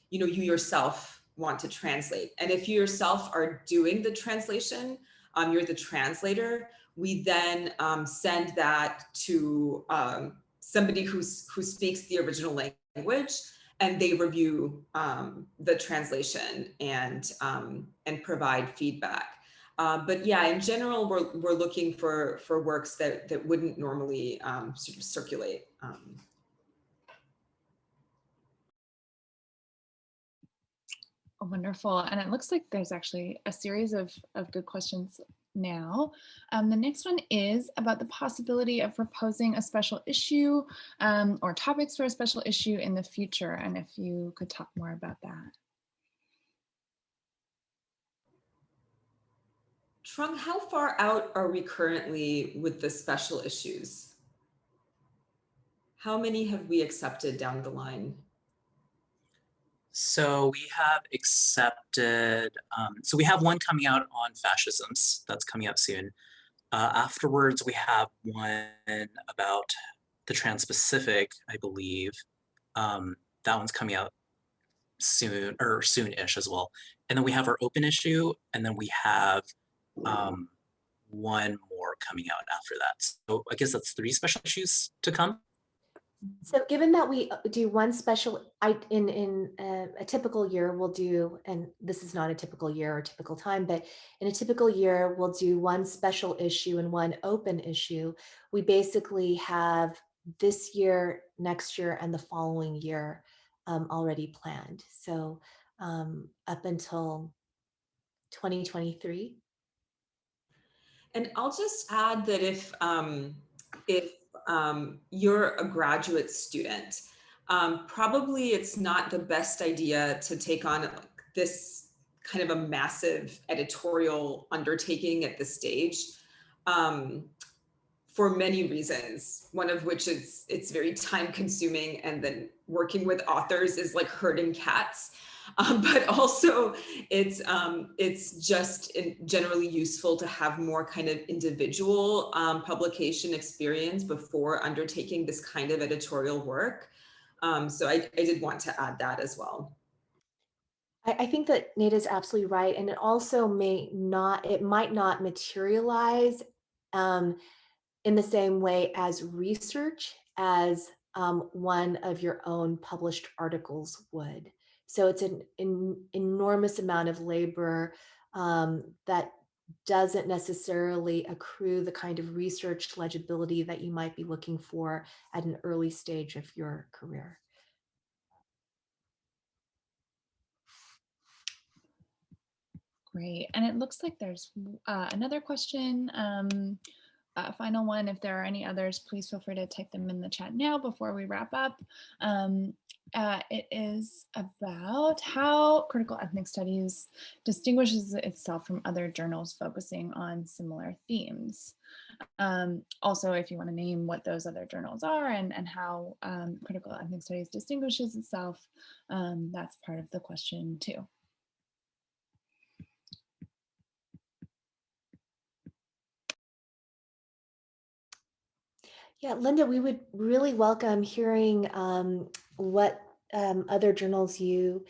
you yourself want to translate. And if you yourself are doing the translation, you're the translator, we then send that to somebody who speaks the original language, and they review the translation and provide feedback. But yeah, in general, we're looking for works that wouldn't normally sort of circulate. Wonderful. And it looks like there's actually a series of good questions now. The next one is about the possibility of proposing a special issue or topics for a special issue in the future. And if you could talk more about that. Trung, how far out are we currently with the special issues? How many have we accepted down the line? So we have accepted, so we have one coming out on fascisms, that's coming out soon. Afterwards, we have one about the Trans-Pacific, I believe. That one's coming out soon, or soon-ish as well. And then we have our open issue, and then we have one more coming out after that. So I guess that's 3 special issues to come. So given that we do one special, in a typical year, we'll do, and this is not a typical year or typical time, but in a typical year, we'll do one special issue and one open issue. We basically have this year, next year, and the following year already planned. So up until 2023. And I'll just add that if you're a graduate student, probably it's not the best idea to take on this kind of a massive editorial undertaking at this stage, for many reasons, one of which is it's very time consuming, and then working with authors is like herding cats. But also it's just generally useful to have more kind of individual publication experience before undertaking this kind of editorial work. So I did want to add that as well. I think that Nate is absolutely right. And it also might not materialize in the same way as research as one of your own published articles would. So it's an enormous amount of labor that doesn't necessarily accrue the kind of research legibility that you might be looking for at an early stage of your career. Great. And it looks like there's another question. Final one. If there are any others, please feel free to type them in the chat now before we wrap up. It is about how critical ethnic studies distinguishes itself from other journals focusing on similar themes. Also, if you want to name what those other journals are and how critical ethnic studies distinguishes itself, that's part of the question too. Yeah, Linda, we would really welcome hearing what other journals you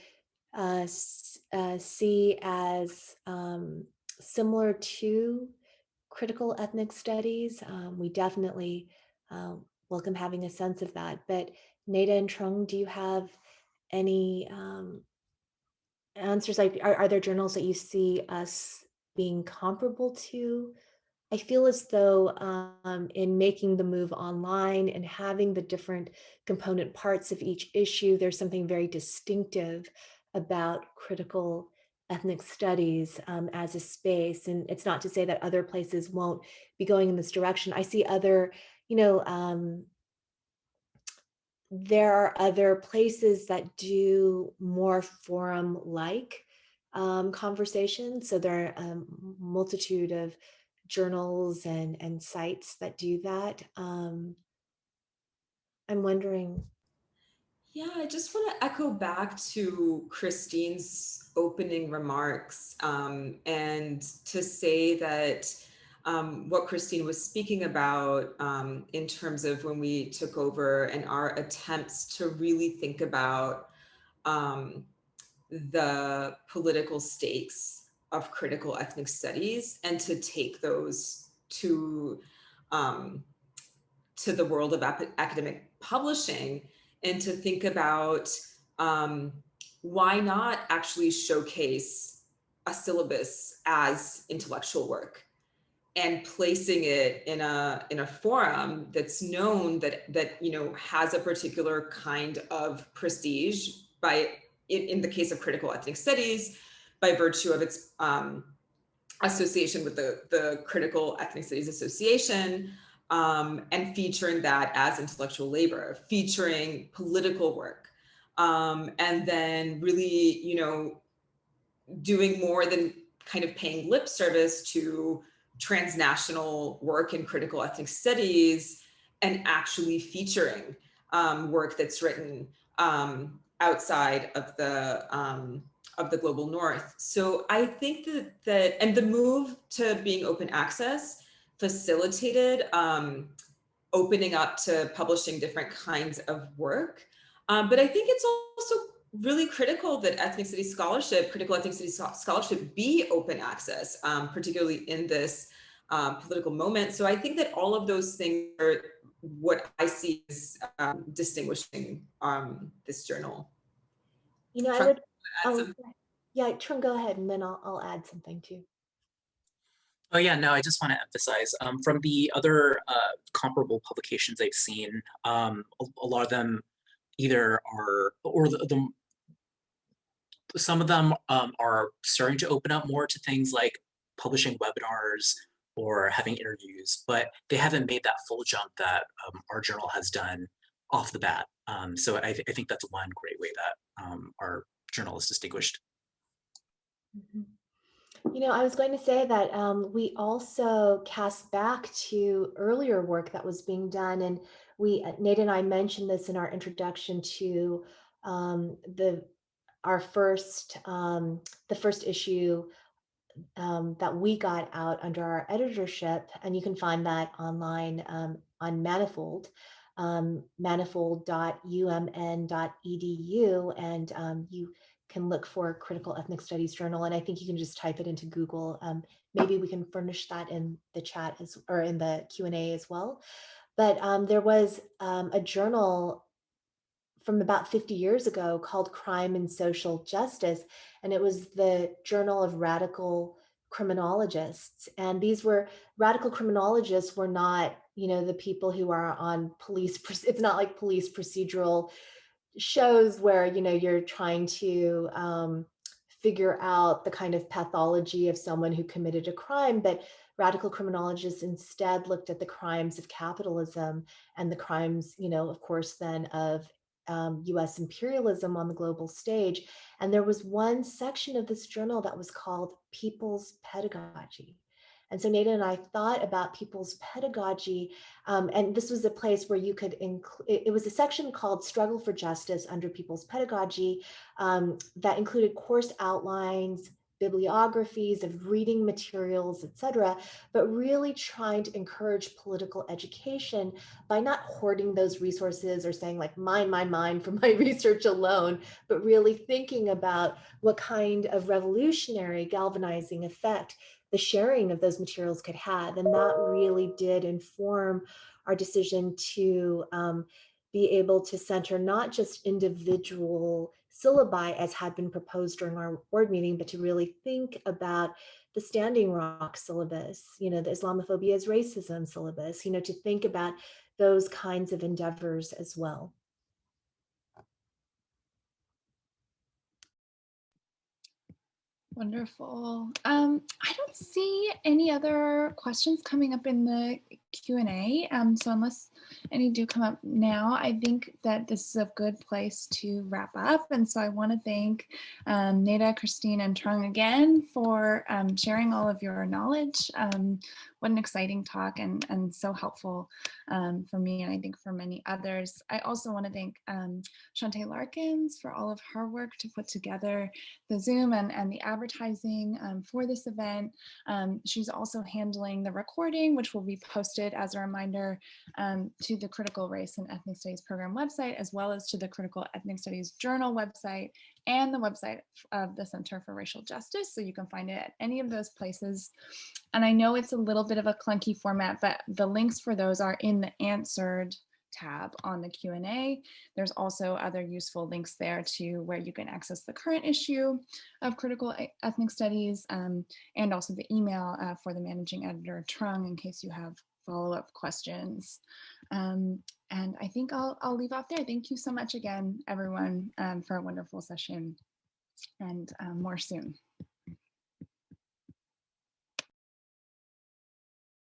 see as similar to critical ethnic studies. We definitely welcome having a sense of that. But Nada and Trung, do you have any answers? Like, are there journals that you see us being comparable to? I feel as though in making the move online and having the different component parts of each issue, there's something very distinctive about critical ethnic studies as a space. And it's not to say that other places won't be going in this direction. I see other, there are other places that do more forum-like conversations. So there are a multitude of journals and sites that do that. I'm wondering. Yeah, I just want to echo back to Christine's opening remarks and to say that what Christine was speaking about in terms of when we took over and our attempts to really think about the political stakes of critical ethnic studies and to take those to the world of academic publishing and to think about why not actually showcase a syllabus as intellectual work and placing it in a forum that's known that has a particular kind of prestige by in the case of critical ethnic studies by virtue of its association with the Critical Ethnic Studies Association, and featuring that as intellectual labor, featuring political work, and then really, doing more than kind of paying lip service to transnational work in critical ethnic studies and actually featuring work that's written outside of the global north. So I think that and the move to being open access facilitated opening up to publishing different kinds of work. But I think it's also really critical that ethnic studies scholarship, critical ethnic studies scholarship be open access, particularly in this political moment. So I think that all of those things are what I see as distinguishing this journal. I would, yeah, Trung, go ahead, and then I'll add something too. Oh yeah, no, I just want to emphasize from the other comparable publications I've seen, a lot of them either are, or some of them are starting to open up more to things like publishing webinars or having interviews, but they haven't made that full jump that our journal has done off the bat. So I think that's one great way that our journal is distinguished. Mhm. You know, I was going to say that we also cast back to earlier work that was being done, and Nate and I mentioned this in our introduction to the our first the first issue that we got out under our editorship, and you can find that online on Manifold, manifold.umn.edu, and you can look for Critical Ethnic Studies Journal, and I think you can just type it into Google. Maybe we can furnish that in the chat or in the Q&A as well. But there was a journal from about 50 years ago called Crime and Social Justice. And it was the Journal of Radical Criminologists. And these were radical criminologists were not, you know, the people who are on police. It's not like police procedural shows where, you know, you're trying to figure out the kind of pathology of someone who committed a crime, but radical criminologists instead looked at the crimes of capitalism and the crimes, you know, of course, then of US imperialism on the global stage. And there was one section of this journal that was called People's Pedagogy. And so Nada and I thought about people's pedagogy, and this was a place where you could include, it was a section called Struggle for Justice under People's Pedagogy that included course outlines, bibliographies of reading materials, etc., but really trying to encourage political education by not hoarding those resources or saying like mine for my research alone, but really thinking about what kind of revolutionary galvanizing effect the sharing of those materials could have. And that really did inform our decision to be able to center not just individual syllabi as had been proposed during our board meeting, but to really think about the Standing Rock syllabus, you know, the Islamophobia is racism syllabus, you know, to think about those kinds of endeavors as well. Wonderful. I don't see any other questions coming up in the Q&A. So unless any do come up now, I think that this is a good place to wrap up. And so I want to thank Nada, Christine, and Trung again for sharing all of your knowledge. What an exciting talk and so helpful for me and I think for many others. I also want to thank Shantae Larkins for all of her work to put together the Zoom and the advertising for this event. She's also handling the recording, which will be posted as a reminder to the Critical Race and Ethnic Studies program website, as well as to the Critical Ethnic Studies Journal website and the website of the Center for Racial Justice. So you can find it at any of those places. And I know it's a little bit of a clunky format, but the links for those are in the answered tab on the Q&A. There's also other useful links there to where you can access the current issue of Critical Ethnic Studies and also the email for the managing editor, Trung, in case you have follow-up questions. And I think I'll leave off there. Thank you so much again, everyone, for a wonderful session, and more soon.